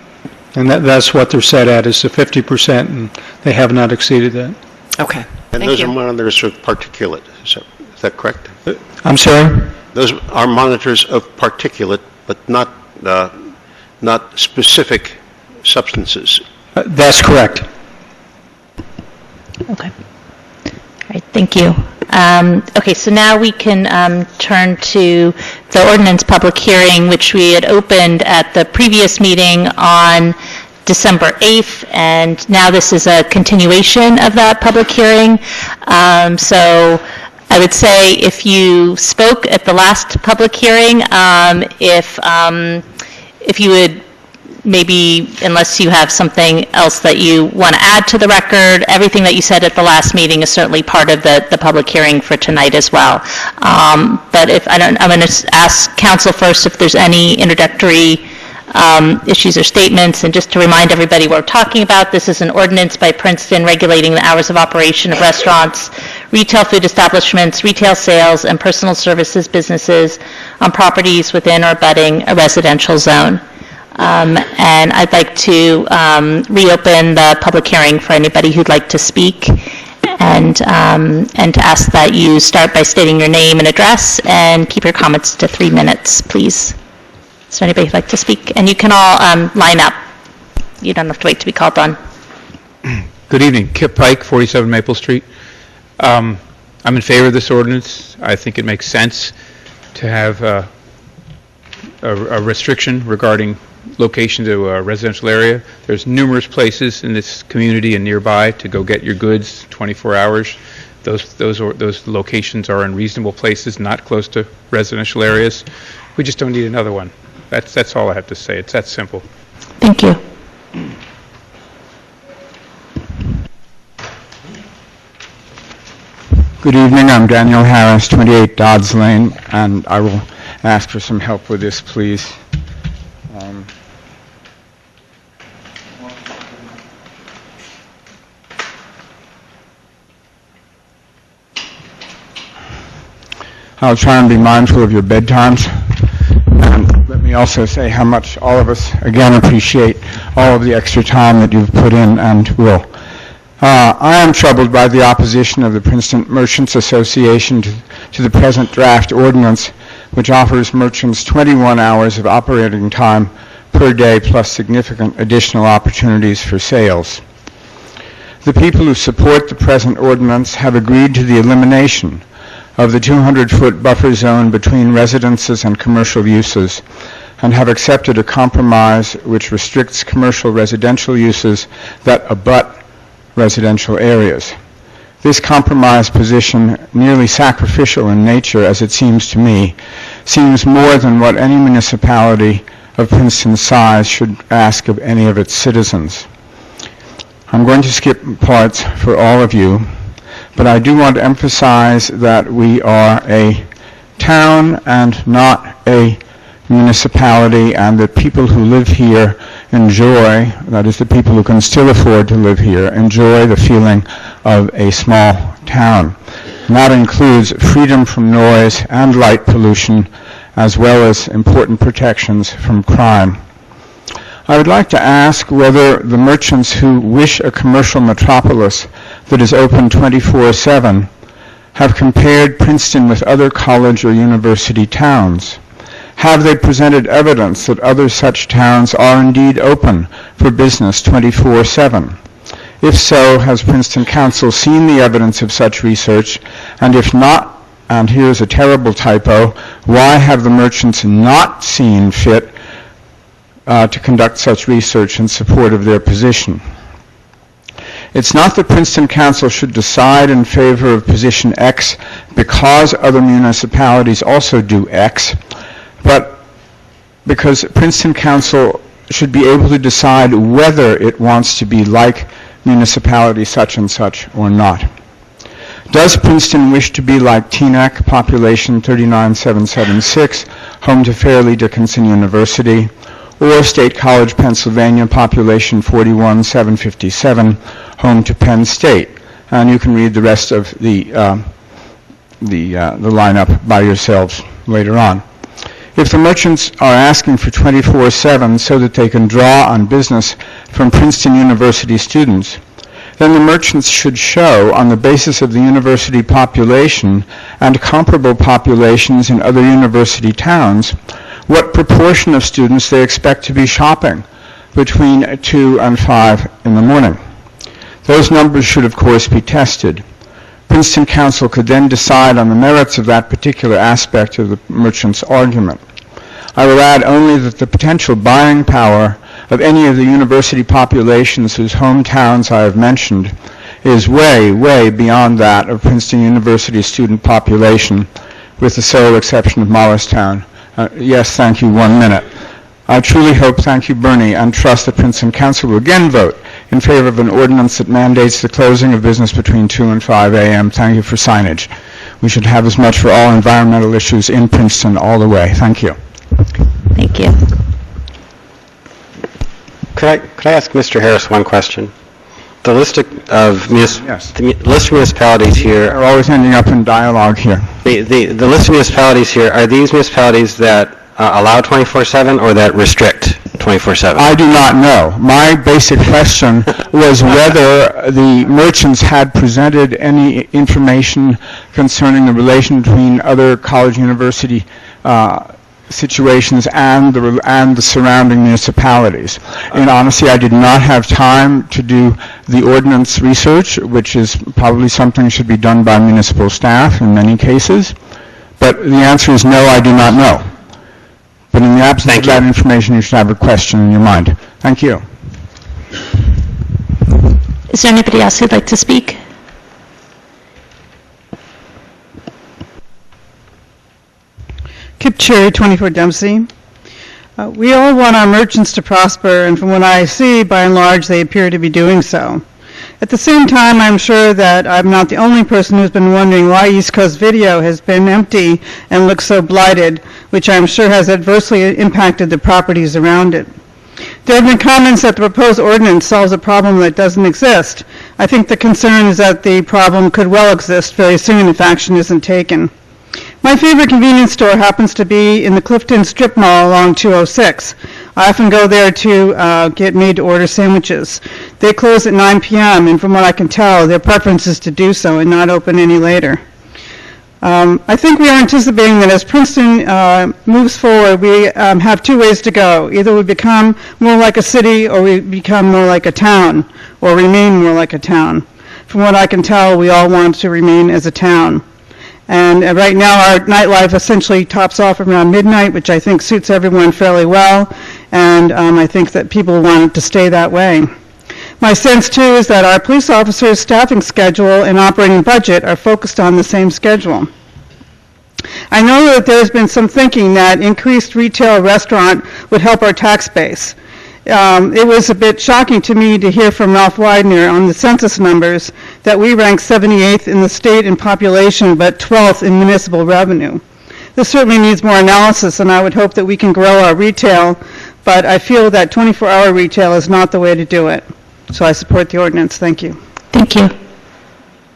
And that's what they're set at, is the 50%, and they have not exceeded that. Okay. And those are monitors of particulate, is that correct? I'm sorry? Those are monitors of particulate, but not specific substances. That's correct. Okay. All right, thank you. Okay, so now we can turn to the ordinance public hearing, which we had opened at the previous meeting on December 8th, and now this is a continuation of that public hearing. So I would say if you spoke at the last public hearing, if you would maybe, unless you have something else that you want to add to the record, everything that you said at the last meeting is certainly part of the public hearing for tonight as well. But I'm going to ask council first if there's any introductory issues or statements. And just to remind everybody what we're talking about, this is an ordinance by Princeton regulating the hours of operation of restaurants, retail food establishments, retail sales, and personal services businesses on properties within or abutting a residential zone. And I'd like to reopen the public hearing for anybody who'd like to speak, and to ask that you start by stating your name and address and keep your comments to 3 minutes, please. Is there anybody who'd like to speak? And you can all line up. You don't have to wait to be called on. Good evening. Kip Pike, 47 Maple Street. I'm in favor of this ordinance. I think it makes sense to have a restriction regarding location to a residential area. There's numerous places in this community and nearby to go get your goods 24 hours. Those locations are in reasonable places, not close to residential areas. We just don't need another one. That's all I have to say. It's that simple. Thank you. Good evening. I'm Daniel Harris, 28 Dodds Lane, and I will ask for some help with this, please. I'll try and be mindful of your bedtimes. And let me also say how much all of us, again, appreciate all of the extra time that you've put in and will. I am troubled by the opposition of the Princeton Merchants Association to the present draft ordinance, which offers merchants 21 hours of operating time per day plus significant additional opportunities for sales. The people who support the present ordinance have agreed to the elimination of the 200-foot buffer zone between residences and commercial uses, and have accepted a compromise which restricts commercial residential uses that abut residential areas. This compromise position, nearly sacrificial in nature as it seems to me, seems more than what any municipality of Princeton's size should ask of any of its citizens. I'm going to skip parts for all of you, but I do want to emphasize that we are a town and not a municipality, and that people who live here enjoy, that is the people who can still afford to live here, enjoy the feeling of a small town. And that includes freedom from noise and light pollution, as well as important protections from crime. I would like to ask whether the merchants who wish a commercial metropolis that is open 24/7 have compared Princeton with other college or university towns. Have they presented evidence that other such towns are indeed open for business 24/7? If so, has Princeton Council seen the evidence of such research? And if not, and here's a terrible typo, why have the merchants not seen fit to conduct such research in support of their position? It's not that Princeton Council should decide in favor of position X because other municipalities also do X, but because Princeton Council should be able to decide whether it wants to be like municipality such and such or not. Does Princeton wish to be like Teaneck, population 39,776, home to Fairleigh Dickinson University, or State College, Pennsylvania, population 41,757, home to Penn State? And you can read the rest of the lineup by yourselves later on. If the merchants are asking for 24/7 so that they can draw on business from Princeton University students, then the merchants should show, on the basis of the university population and comparable populations in other university towns, what proportion of students they expect to be shopping between 2 and 5 in the morning. Those numbers should, of course, be tested. Princeton Council could then decide on the merits of that particular aspect of the merchant's argument. I will add only that the potential buying power of any of the university populations whose hometowns I have mentioned is way, way beyond that of Princeton University student population, with the sole exception of Morristown. Yes, thank you, 1 minute. I truly hope, thank you, Bernie, and trust that Princeton Council will again vote in favor of an ordinance that mandates the closing of business between 2 and 5 a.m. Thank you for signage. We should have as much for all environmental issues in Princeton all the way. Thank you. Thank you. Could I ask Mr. Harris one question? The list of municipalities here are always ending up in dialogue here. The list of municipalities here, are these municipalities that allow 24/7 or that restrict 24/7? I do not know. My basic question was whether the merchants had presented any information concerning the relation between other college university situations and the surrounding municipalities. And honestly, I did not have time to do the ordinance research, which is probably something that should be done by municipal staff in many cases. But the answer is no, I do not know. But in the absence of that information, you should have a question in your mind. Thank you. Is there anybody else who'd like to speak? Kip Cherry, 24 Dempsey. We all want our merchants to prosper, and from what I see, by and large, they appear to be doing so. At the same time, I'm sure that I'm not the only person who's been wondering why East Coast Video has been empty and looks so blighted, which I'm sure has adversely impacted the properties around it. There have been comments that the proposed ordinance solves a problem that doesn't exist. I think the concern is that the problem could well exist very soon if action isn't taken. My favorite convenience store happens to be in the Clifton Strip Mall along 206. I often go there to get made-to-order sandwiches. They close at 9 p.m., and from what I can tell, their preference is to do so and not open any later. I think we are anticipating that as Princeton moves forward, we have two ways to go. Either we become more like a city, or we become more like a town, or remain more like a town. From what I can tell, we all want to remain as a town. And right now, our nightlife essentially tops off around midnight, which I think suits everyone fairly well, and I think that people want it to stay that way. My sense, too, is that our police officers' staffing schedule and operating budget are focused on the same schedule. I know that there's been some thinking that increased retail restaurant would help our tax base. It was a bit shocking to me to hear from Ralph Widener on the census numbers that we rank 78th in the state in population but 12th in municipal revenue. This certainly needs more analysis, and I would hope that we can grow our retail, but I feel that 24-hour retail is not the way to do it. So I support the ordinance. Thank you. Thank you.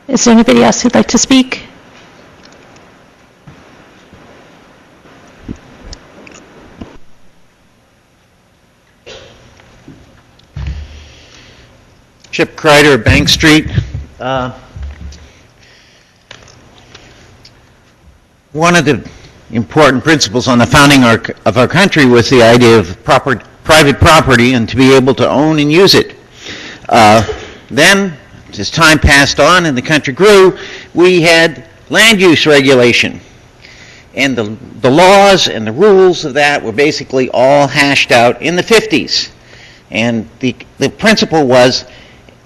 Is there anybody else who'd like to speak? Chip Kreider, Bank Street. One of the important principles on the founding of our country was the idea of private property and to be able to own and use it. Then, as time passed on and the country grew, we had land use regulation. And the laws and the rules of that were basically all hashed out in the 50s. And the principle was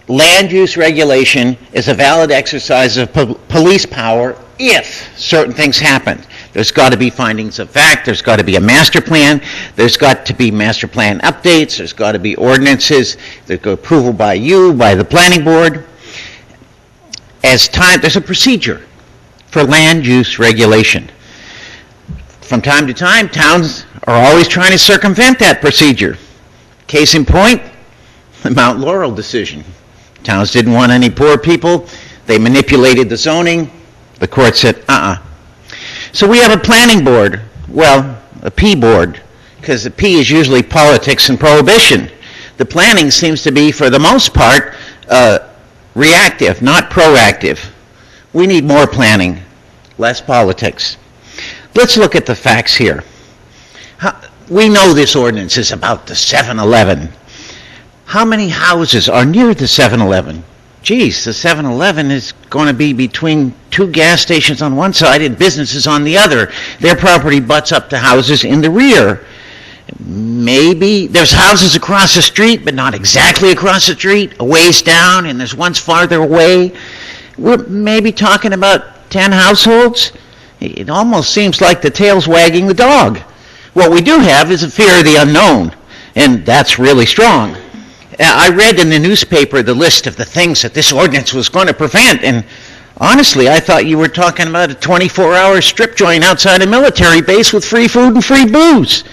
land use regulation is a valid exercise of police power if certain things happen. There's got to be findings of fact, there's got to be a master plan, there's got to be master plan updates, there's got to be ordinances, there's approval by you, by the planning board. There's a procedure for land use regulation. From time to time, towns are always trying to circumvent that procedure. Case in point, the Mount Laurel decision. Towns didn't want any poor people. They manipulated the zoning. The court said, So we have a planning board, well, a P board, because the P is usually politics and prohibition. The planning seems to be, for the most part, reactive, not proactive. We need more planning, less politics. Let's look at the facts here. We know this ordinance is about the 7-Eleven. How many houses are near the 7-Eleven? Geez, the 7-Eleven is going to be between two gas stations on one side and businesses on the other. Their property butts up to houses in the rear. Maybe there's houses across the street, but not exactly across the street, a ways down, and there's ones farther away. We're maybe talking about 10 households. It almost seems like the tail's wagging the dog. What we do have is a fear of the unknown, and that's really strong. I read in the newspaper the list of the things that this ordinance was going to prevent, and honestly, I thought you were talking about a 24-hour strip joint outside a military base with free food and free booze.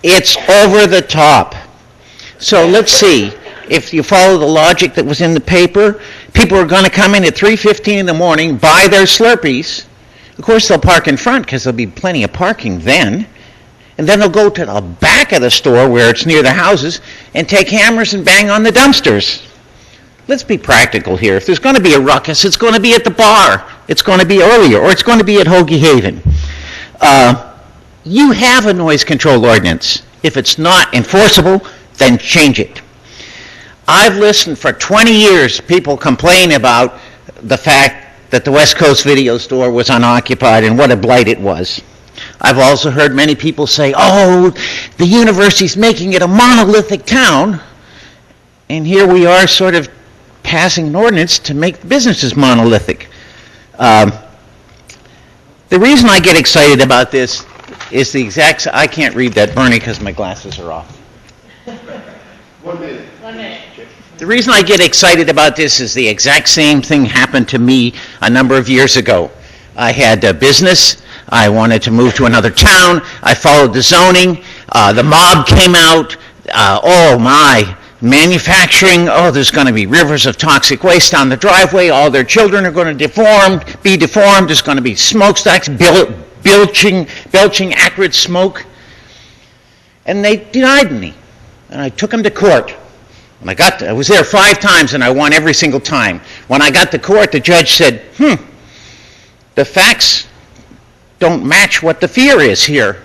It's over the top. So let's see. If you follow the logic that was in the paper, people are going to come in at 3:15 in the morning, buy their Slurpees. Of course, they'll park in front because there'll be plenty of parking then. And then they'll go to the back of the store where it's near the houses and take hammers and bang on the dumpsters. Let's be practical here. If there's going to be a ruckus, it's going to be at the bar. It's going to be earlier, or it's going to be at Hoagie Haven. You have a noise control ordinance. If it's not enforceable, then change it. I've listened for 20 years people complain about the fact that the West Coast Video Store was unoccupied and what a blight it was. I've also heard many people say, oh, the university's making it a monolithic town. And here we are sort of passing an ordinance to make the businesses monolithic. The reason I get excited about this is the exact, I can't read that, Bernie, because my glasses are off. 1 minute. 1 minute. The reason I get excited about this is the exact same thing happened to me a number of years ago. I had a business. I wanted to move to another town. I followed the zoning. The mob came out. Oh, my. Manufacturing, oh, there's going to be rivers of toxic waste down the driveway. All their children are going to be deformed. There's going to be smokestacks belching acrid smoke. And they denied me. And I took them to court. And I was there 5 times, and I won every single time. When I got to court, the judge said, the facts don't match what the fear is here.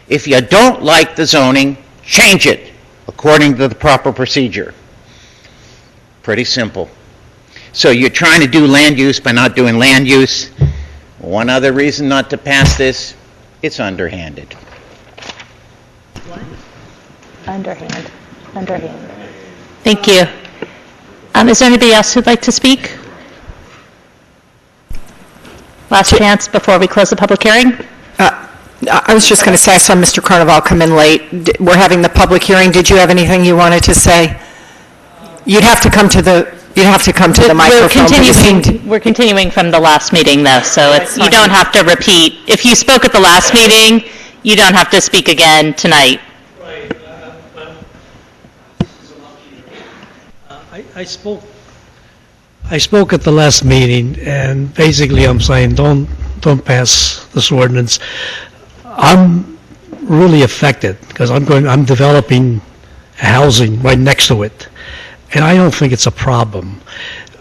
If you don't like the zoning, change it according to the proper procedure. Pretty simple. So you're trying to do land use by not doing land use. One other reason not to pass this, it's underhanded. Underhand. Thank you. Is there anybody else who'd like to speak? Last chance before we close the public hearing. I was just going to say, I saw Mr. Carnival come in late. We're having the public hearing. Did you have anything you wanted to say? You'd have to come to the microphone. We're continuing from the last meeting, though, so you don't have to repeat. If you spoke at the last meeting, you don't have to speak again tonight. I spoke at the last meeting, and basically I'm saying don't pass this ordinance. I'm really affected because I'm developing housing right next to it, and I don't think it's a problem.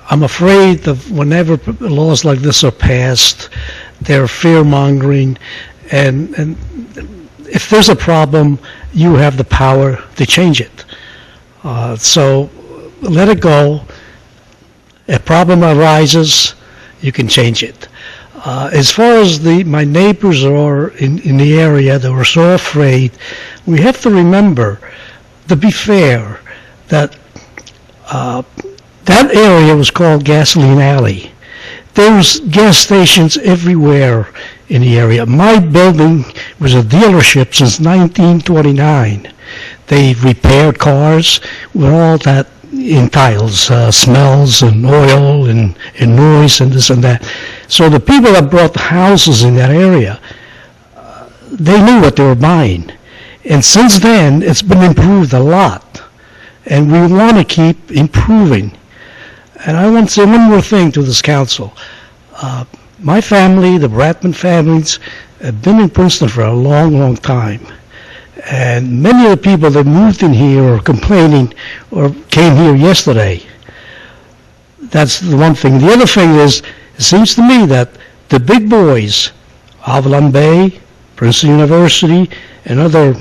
I'm afraid that whenever laws like this are passed, they're fear-mongering, and if there's a problem, you have the power to change it. So let it go. If a problem arises, you can change it. As far as my neighbors are in the area that were so afraid, we have to remember, to be fair, that that area was called Gasoline Alley. There was gas stations everywhere in the area. My building was a dealership since 1929. They repaired cars with all that entails, smells and oil and noise and this and that. So the people that bought the houses in that area, they knew what they were buying. And since then, it's been improved a lot. And we want to keep improving. And I want to say one more thing to this council. My family, the Bratman families, have been in Princeton for a long, long time. And many of the people that moved in here are complaining or came here yesterday. That's the one thing. The other thing is, it seems to me that the big boys, Avalon Bay, Princeton University, and other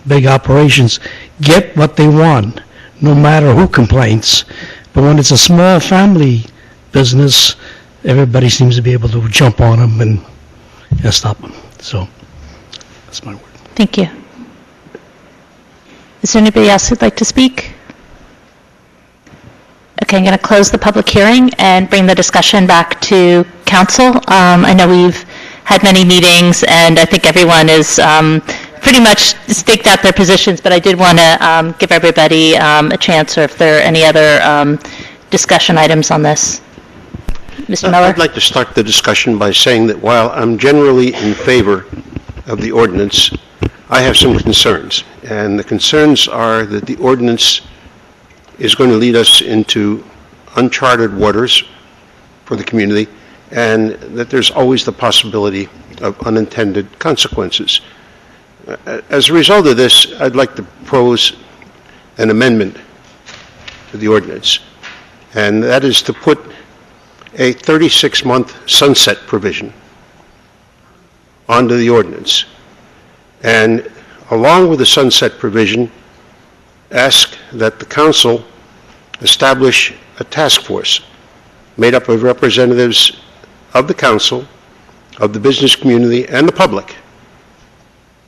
big operations, get what they want, no matter who complains. But when it's a small family business, everybody seems to be able to jump on them and stop them. So that's my word. Thank you. Is there anybody else who'd like to speak? Okay, I'm going to close the public hearing and bring the discussion back to council. I know we've had many meetings, and I think everyone is pretty much staked out their positions, but I did want to give everybody a chance, or if there are any other discussion items on this. Mr. Miller? I'd like to start the discussion by saying that while I'm generally in favor of the ordinance, I have some concerns. And the concerns are that the ordinance is going to lead us into uncharted waters for the community, and that there's always the possibility of unintended consequences. As a result of this, I'd like to propose an amendment to the ordinance, and that is to put a 36-month sunset provision onto the ordinance. And along with the sunset provision, ask that the council establish a task force made up of representatives of the council, of the business community, and the public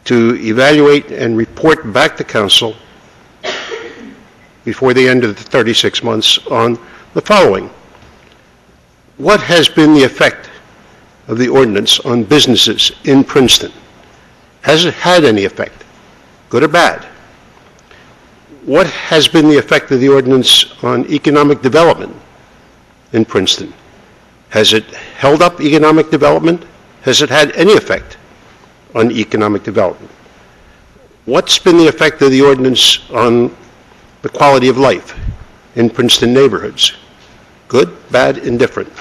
to evaluate and report back to council before the end of the 36 months on the following. What has been the effect of the ordinance on businesses in Princeton? Has it had any effect, good or bad? What has been the effect of the ordinance on economic development in Princeton? Has it held up economic development? Has it had any effect on economic development? What's been the effect of the ordinance on the quality of life in Princeton neighborhoods? Good, bad, indifferent?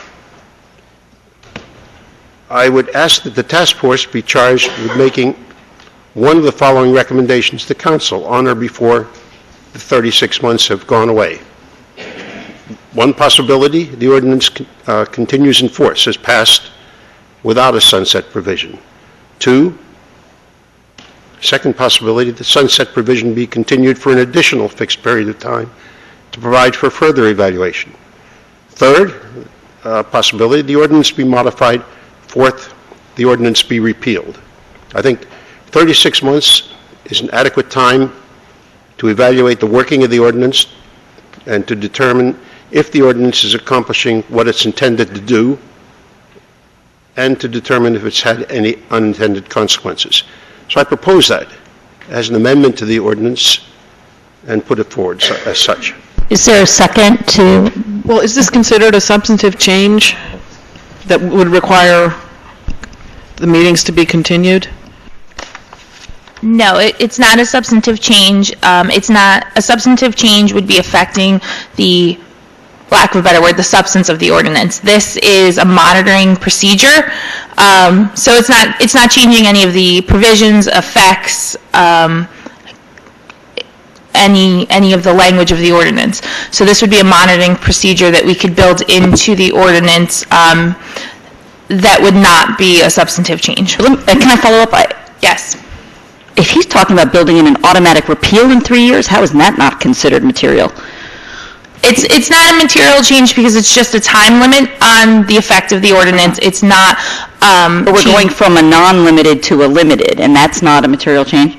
I would ask that the task force be charged with making one of the following recommendations to council on or before the 36 months have gone away. One possibility, the ordinance continues in force as passed without a sunset provision. Two, second possibility, the sunset provision be continued for an additional fixed period of time to provide for further evaluation. Third possibility, the ordinance be modified. Fourth, the ordinance be repealed. I think 36 months is an adequate time to evaluate the working of the ordinance and to determine if the ordinance is accomplishing what it's intended to do and to determine if it's had any unintended consequences. So I propose that as an amendment to the ordinance and put it forward as such. Is there a second to? Well, is this considered a substantive change that would require the meetings to be continued? No, it's not a substantive change. It's not, a substantive change would be affecting the, lack of a better word, the substance of the ordinance. This is a monitoring procedure. So it's not changing any of the provisions, effects, any of the language of the ordinance. So this would be a monitoring procedure that we could build into the ordinance that would not be a substantive change. Can I follow up? Yes. If he's talking about building in an automatic repeal in 3 years, how is that not considered material? It's not a material change because it's just a time limit on the effect of the ordinance. It's not. But we're going from a non-limited to a limited, and that's not a material change?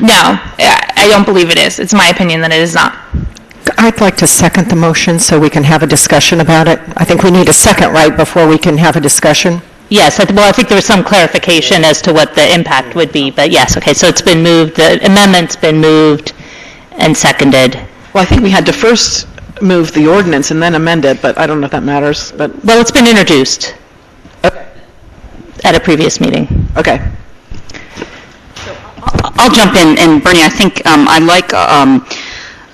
No, I don't believe it is. It's my opinion that it is not. I'd like to second the motion so we can have a discussion about it. I think we need a second, right, before we can have a discussion? Yes, well, I think there was some clarification as to what the impact would be, but yes, okay, so it's been moved, the amendment's been moved and seconded. Well, I think we had to first move the ordinance and then amend it, but I don't know if that matters, but... Well, it's been introduced at a previous meeting. Okay. I'll jump in, and Bernie, I think I like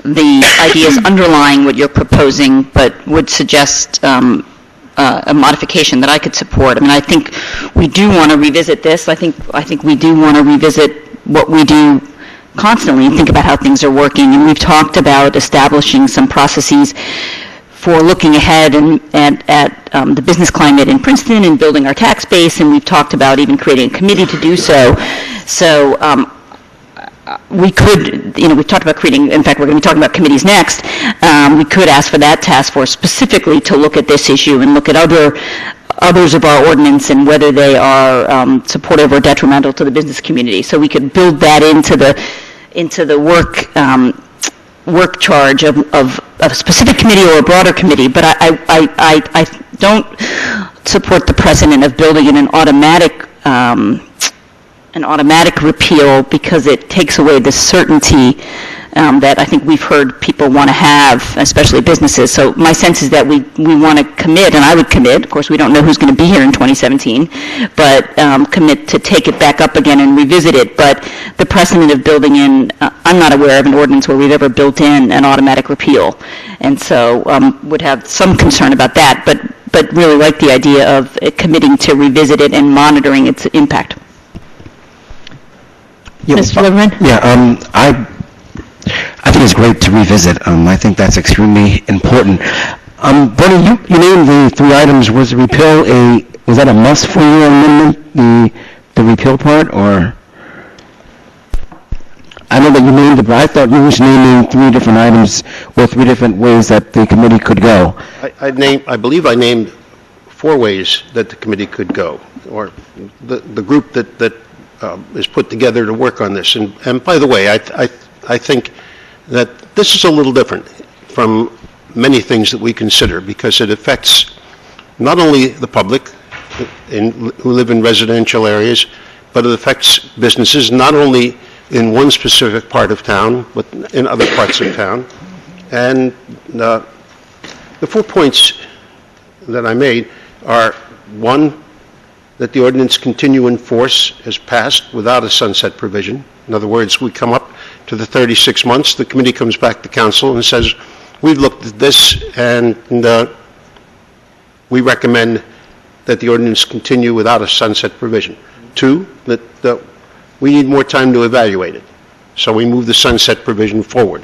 the ideas underlying what you're proposing, but would suggest a modification that I could support. I mean, I think we do want to revisit this. I think we do want to revisit what we do constantly and think about how things are working. And we've talked about establishing some processes for looking ahead and at the business climate in Princeton and building our tax base. And we've talked about even creating a committee to do so. So we could, we've talked about creating, in fact, we're going to be talking about committees next. We could ask for that task force specifically to look at this issue and look at others of our ordinance and whether they are supportive or detrimental to the business community. So we could build that into the work charge of a specific committee or a broader committee. But I don't support the precedent of building in an automatic repeal because it takes away the certainty that I think we've heard people want to have, especially businesses. So my sense is that we want to commit, and I would commit, of course we don't know who's going to be here in 2017, but commit to take it back up again and revisit it. But the precedent of building in, I'm not aware of an ordinance where we've ever built in an automatic repeal. And so would have some concern about that, but really like the idea of committing to revisit it and monitoring its impact. Yeah, Mr. Lieberman? Yeah, I think it's great to revisit. I think that's extremely important. Bernie, you named the three items. Was that a must for your amendment, the repeal part, or? I know that you named it, but I thought you was naming three different items or three different ways that the committee could go. I believe I named 4 ways that the committee could go, or the group that is put together to work on this. And by the way, I think that this is a little different from many things that we consider because it affects not only the public who live in residential areas, but it affects businesses, not only in one specific part of town, but in other parts of town. And the 4 points that I made are, one, that the ordinance continue in force as passed without a sunset provision. In other words, we come up to the 36 months, the committee comes back to council and says, we've looked at this and we recommend that the ordinance continue without a sunset provision. Two, that we need more time to evaluate it, so we move the sunset provision forward.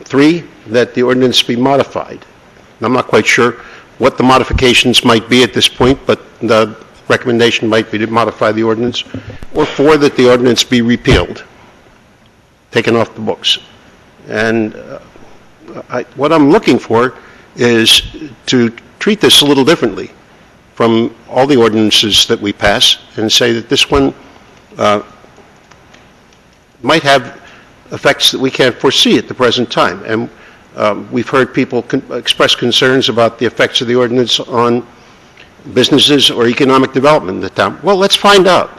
Three, that the ordinance be modified. And I'm not quite sure what the modifications might be at this point, but the recommendation might be to modify the ordinance. Or four, that the ordinance be repealed, taken off the books. And what I'm looking for is to treat this a little differently from all the ordinances that we pass and say that this one might have effects that we can't foresee at the present time. And we've heard people express concerns about the effects of the ordinance on businesses or economic development in the town. Well, let's find out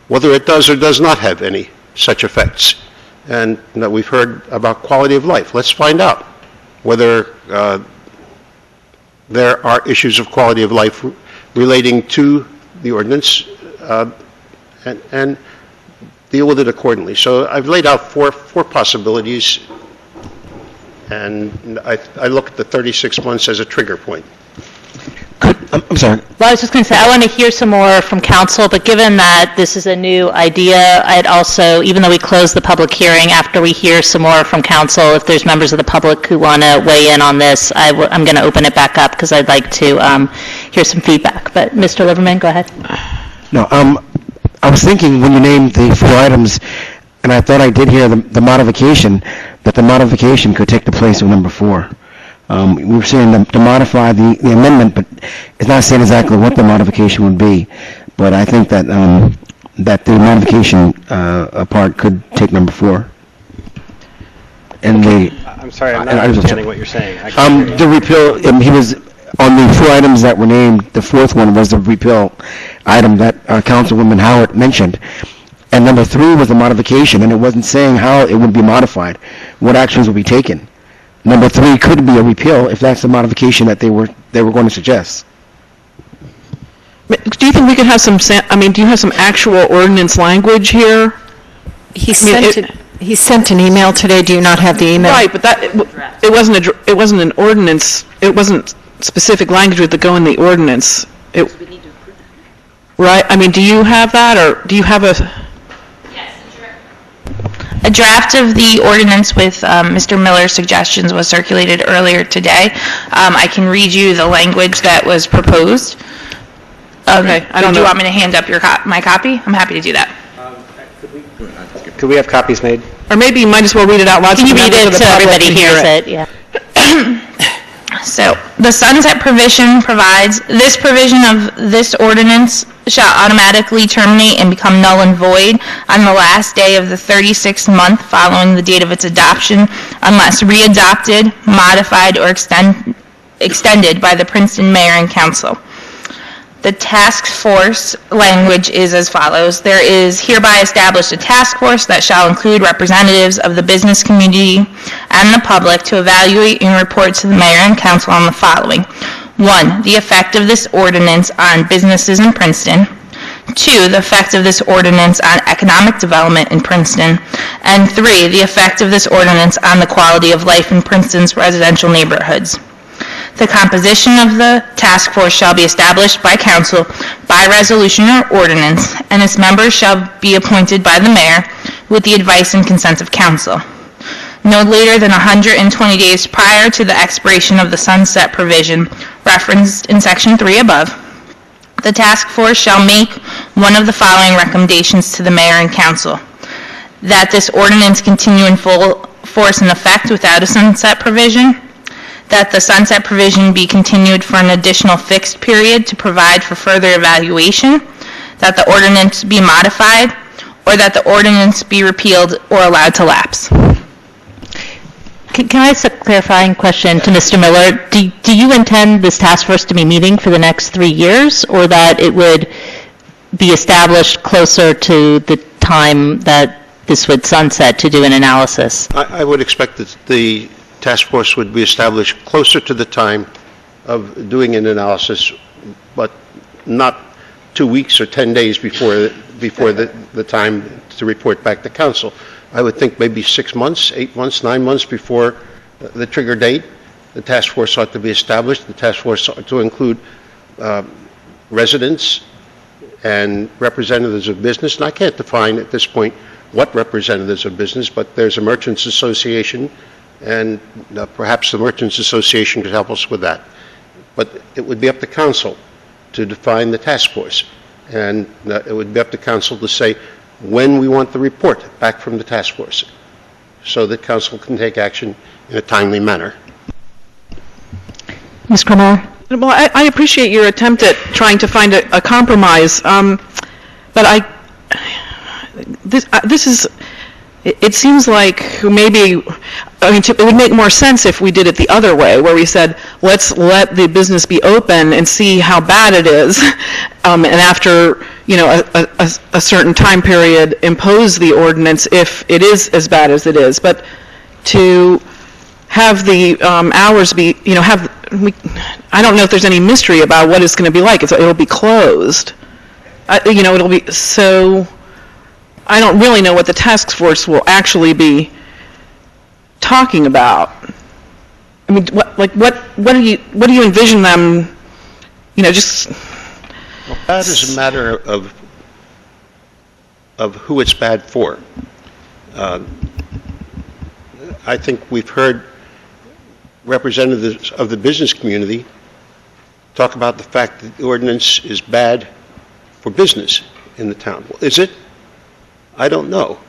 whether it does or does not have any such effects. And we've heard about quality of life. Let's find out whether there are issues of quality of life relating to the ordinance and deal with it accordingly. So I've laid out four possibilities, and I look at the 36 months as a trigger point. I'm sorry. Well, I was just going to say, I want to hear some more from council, but given that this is a new idea, I'd also, even though we closed the public hearing, after we hear some more from council, if there's members of the public who want to weigh in on this, I'm going to open it back up because I'd like to hear some feedback. But Mr. Liverman, go ahead. No, I was thinking when you named the 4 items, and I thought I did hear the modification, that the modification could take the place of number 4. We were saying to modify the amendment, but it's not saying exactly what the modification would be. But I think that that the modification part could take number 4. And I'm sorry, I'm not understanding what you're saying. The repeal, he was on the 4 items that were named. The 4th one was the repeal item that Councilwoman Howard mentioned. And number 3 was the modification, and it wasn't saying how it would be modified, what actions would be taken. Number 3 could be a repeal if that's the modification that they were going to suggest. Do you think we could have some, do you have some actual ordinance language here? He sent an email today. Do you not have the email? Right, but it wasn't an ordinance. It wasn't specific language that go in the ordinance. Right? Do you have that, or do you have a draft of the ordinance with Mr. Miller's suggestions was circulated earlier today. I can read you the language that was proposed. Okay. Do you want me to hand up my copy? I'm happy to do that. Could we have copies made? Or maybe you might as well read it out loud. Can you read it so everybody hears it? Yeah. So, the sunset provision provides, this provision of this ordinance shall automatically terminate and become null and void on the last day of the 36th month following the date of its adoption, unless readopted, modified, or extended by the Princeton Mayor and Council. The task force language is as follows. There is hereby established a task force that shall include representatives of the business community and the public to evaluate and report to the mayor and council on the following. 1, the effect of this ordinance on businesses in Princeton. 2, the effect of this ordinance on economic development in Princeton. And 3, the effect of this ordinance on the quality of life in Princeton's residential neighborhoods. The composition of the task force shall be established by council by resolution or ordinance, and its members shall be appointed by the mayor with the advice and consent of council. No later than 120 days prior to the expiration of the sunset provision referenced in section 3 above, the task force shall make one of the following recommendations to the mayor and council: that this ordinance continue in full force and effect without a sunset provision, that the sunset provision be continued for an additional fixed period to provide for further evaluation, that the ordinance be modified, or that the ordinance be repealed or allowed to lapse. Can I ask a clarifying question to Mr. Miller? Do you intend this task force to be meeting for the next 3 years, or that it would be established closer to the time that this would sunset to do an analysis? I would expect that the task force would be established closer to the time of doing an analysis, but not 2 weeks or 10 days before the time to report back to council. I would think maybe 6 months, 8 months, 9 months before the trigger date. The task force ought to be established. The task force ought to include residents and representatives of business. And I can't define at this point what representatives of business, but there's a merchants association, and perhaps the merchants association could help us with that. But it would be up to council to define the task force, and it would be up to council to say when we want the report back from the task force, so that council can take action in a timely manner. Ms. Cremar? Well, I appreciate your attempt at trying to find a compromise, but this is, it seems like maybe, it would make more sense if we did it the other way, where we said, let's let the business be open and see how bad it is, and after, a certain time period, impose the ordinance if it is as bad as it is. But to have the hours be, I don't know if there's any mystery about what it's going to be like. It'll be closed. It'll be, so I don't really know what the task force will actually be talking about. I mean, what do you envision them, just... Well, that is a matter of who it's bad for. I think we've heard representatives of the business community talk about the fact that the ordinance is bad for business in the town. Well, is it? I don't know.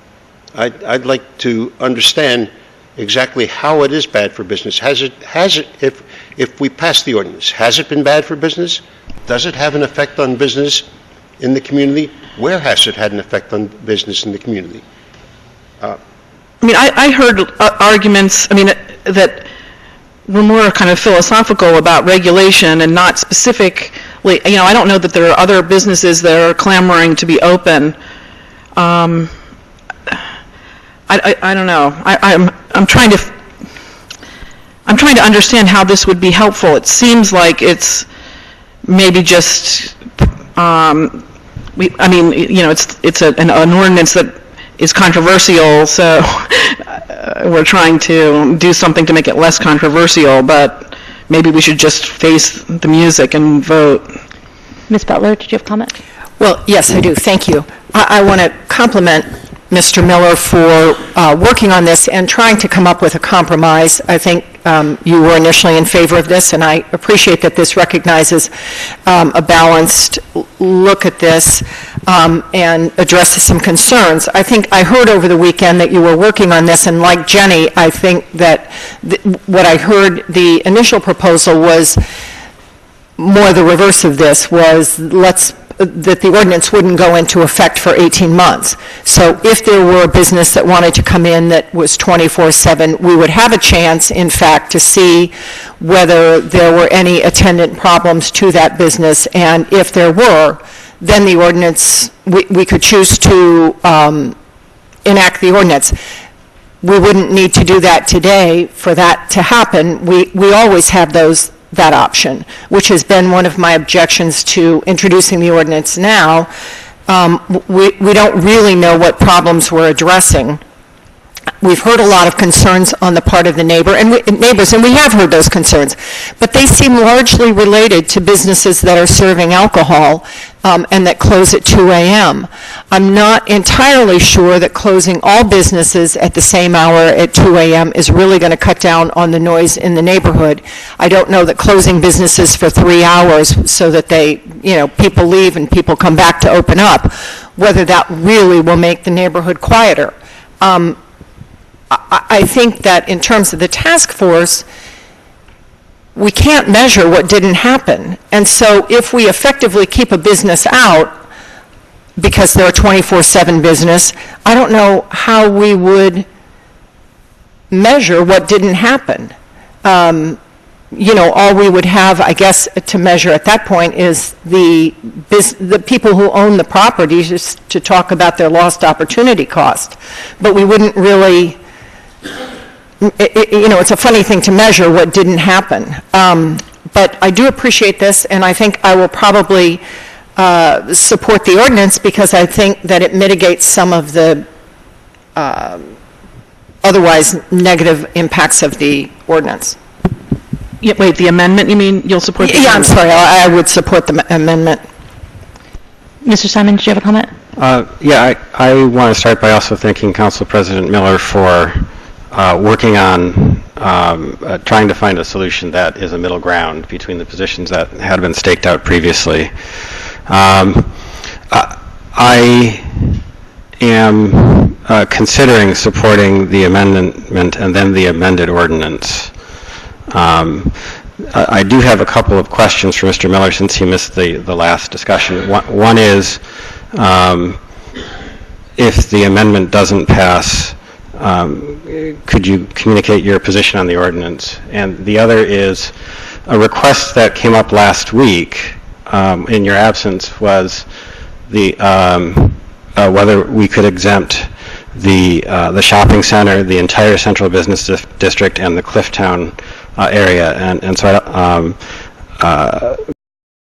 I'd like to understand exactly how it is bad for business. If we pass the ordinance, has it been bad for business? Does it have an effect on business in the community? Where has it had an effect on business in the community? I heard arguments, that were more kind of philosophical about regulation and not specifically, I don't know that there are other businesses that are clamoring to be open. I don't know. I'm trying to understand how this would be helpful. It seems like it's maybe just, it's an ordinance that is controversial, so we're trying to do something to make it less controversial, but maybe we should just face the music and vote. Ms. Butler, did you have a comment? Well, yes, I do. Thank you. I want to compliment Mr. Miller for working on this and trying to come up with a compromise. I think you were initially in favor of this, and I appreciate that this recognizes a balanced look at this and addresses some concerns. I think I heard over the weekend that you were working on this, and like Jenny, I think that what I heard, the initial proposal was more the reverse of this, was that the ordinance wouldn't go into effect for 18 months. So if there were a business that wanted to come in that was 24/7, we would have a chance, in fact, to see whether there were any attendant problems to that business. And if there were, then the ordinance, we could choose to enact the ordinance. We wouldn't need to do that today for that to happen. We always have that option, which has been one of my objections to introducing the ordinance now. We don't really know what problems we're addressing. We've heard a lot of concerns on the part of the neighbors, and we have heard those concerns, but they seem largely related to businesses that are serving alcohol and that close at 2 a.m. I'm not entirely sure that closing all businesses at the same hour at 2 a.m. is really going to cut down on the noise in the neighborhood. I don't know that closing businesses for 3 hours so that people leave and people come back to open up, whether that really will make the neighborhood quieter. I think that in terms of the task force, we can't measure what didn't happen. And so if we effectively keep a business out because they're a 24/7 business, I don't know how we would measure what didn't happen. all we would have, I guess, to measure at that point is the people who own the properties just to talk about their lost opportunity cost. But we wouldn't really, it's a funny thing to measure what didn't happen. But I do appreciate this, and I think I will probably support the ordinance because I think that it mitigates some of the otherwise negative impacts of the ordinance. Yeah, wait, the amendment, you mean you'll support? Yeah, I'm sorry, I would support the amendment. Mr. Simon, did you have a comment? Yeah, I want to start by also thanking Council President Miller for working on trying to find a solution that is a middle ground between the positions that had been staked out previously. I am considering supporting the amendment and then the amended ordinance. I do have a couple of questions for Mr. Miller since he missed the last discussion. One is, if the amendment doesn't pass, could you communicate your position on the ordinance? And the other is, a request that came up last week in your absence was the whether we could exempt the shopping center, the entire central business district, and the Clifftown area, and so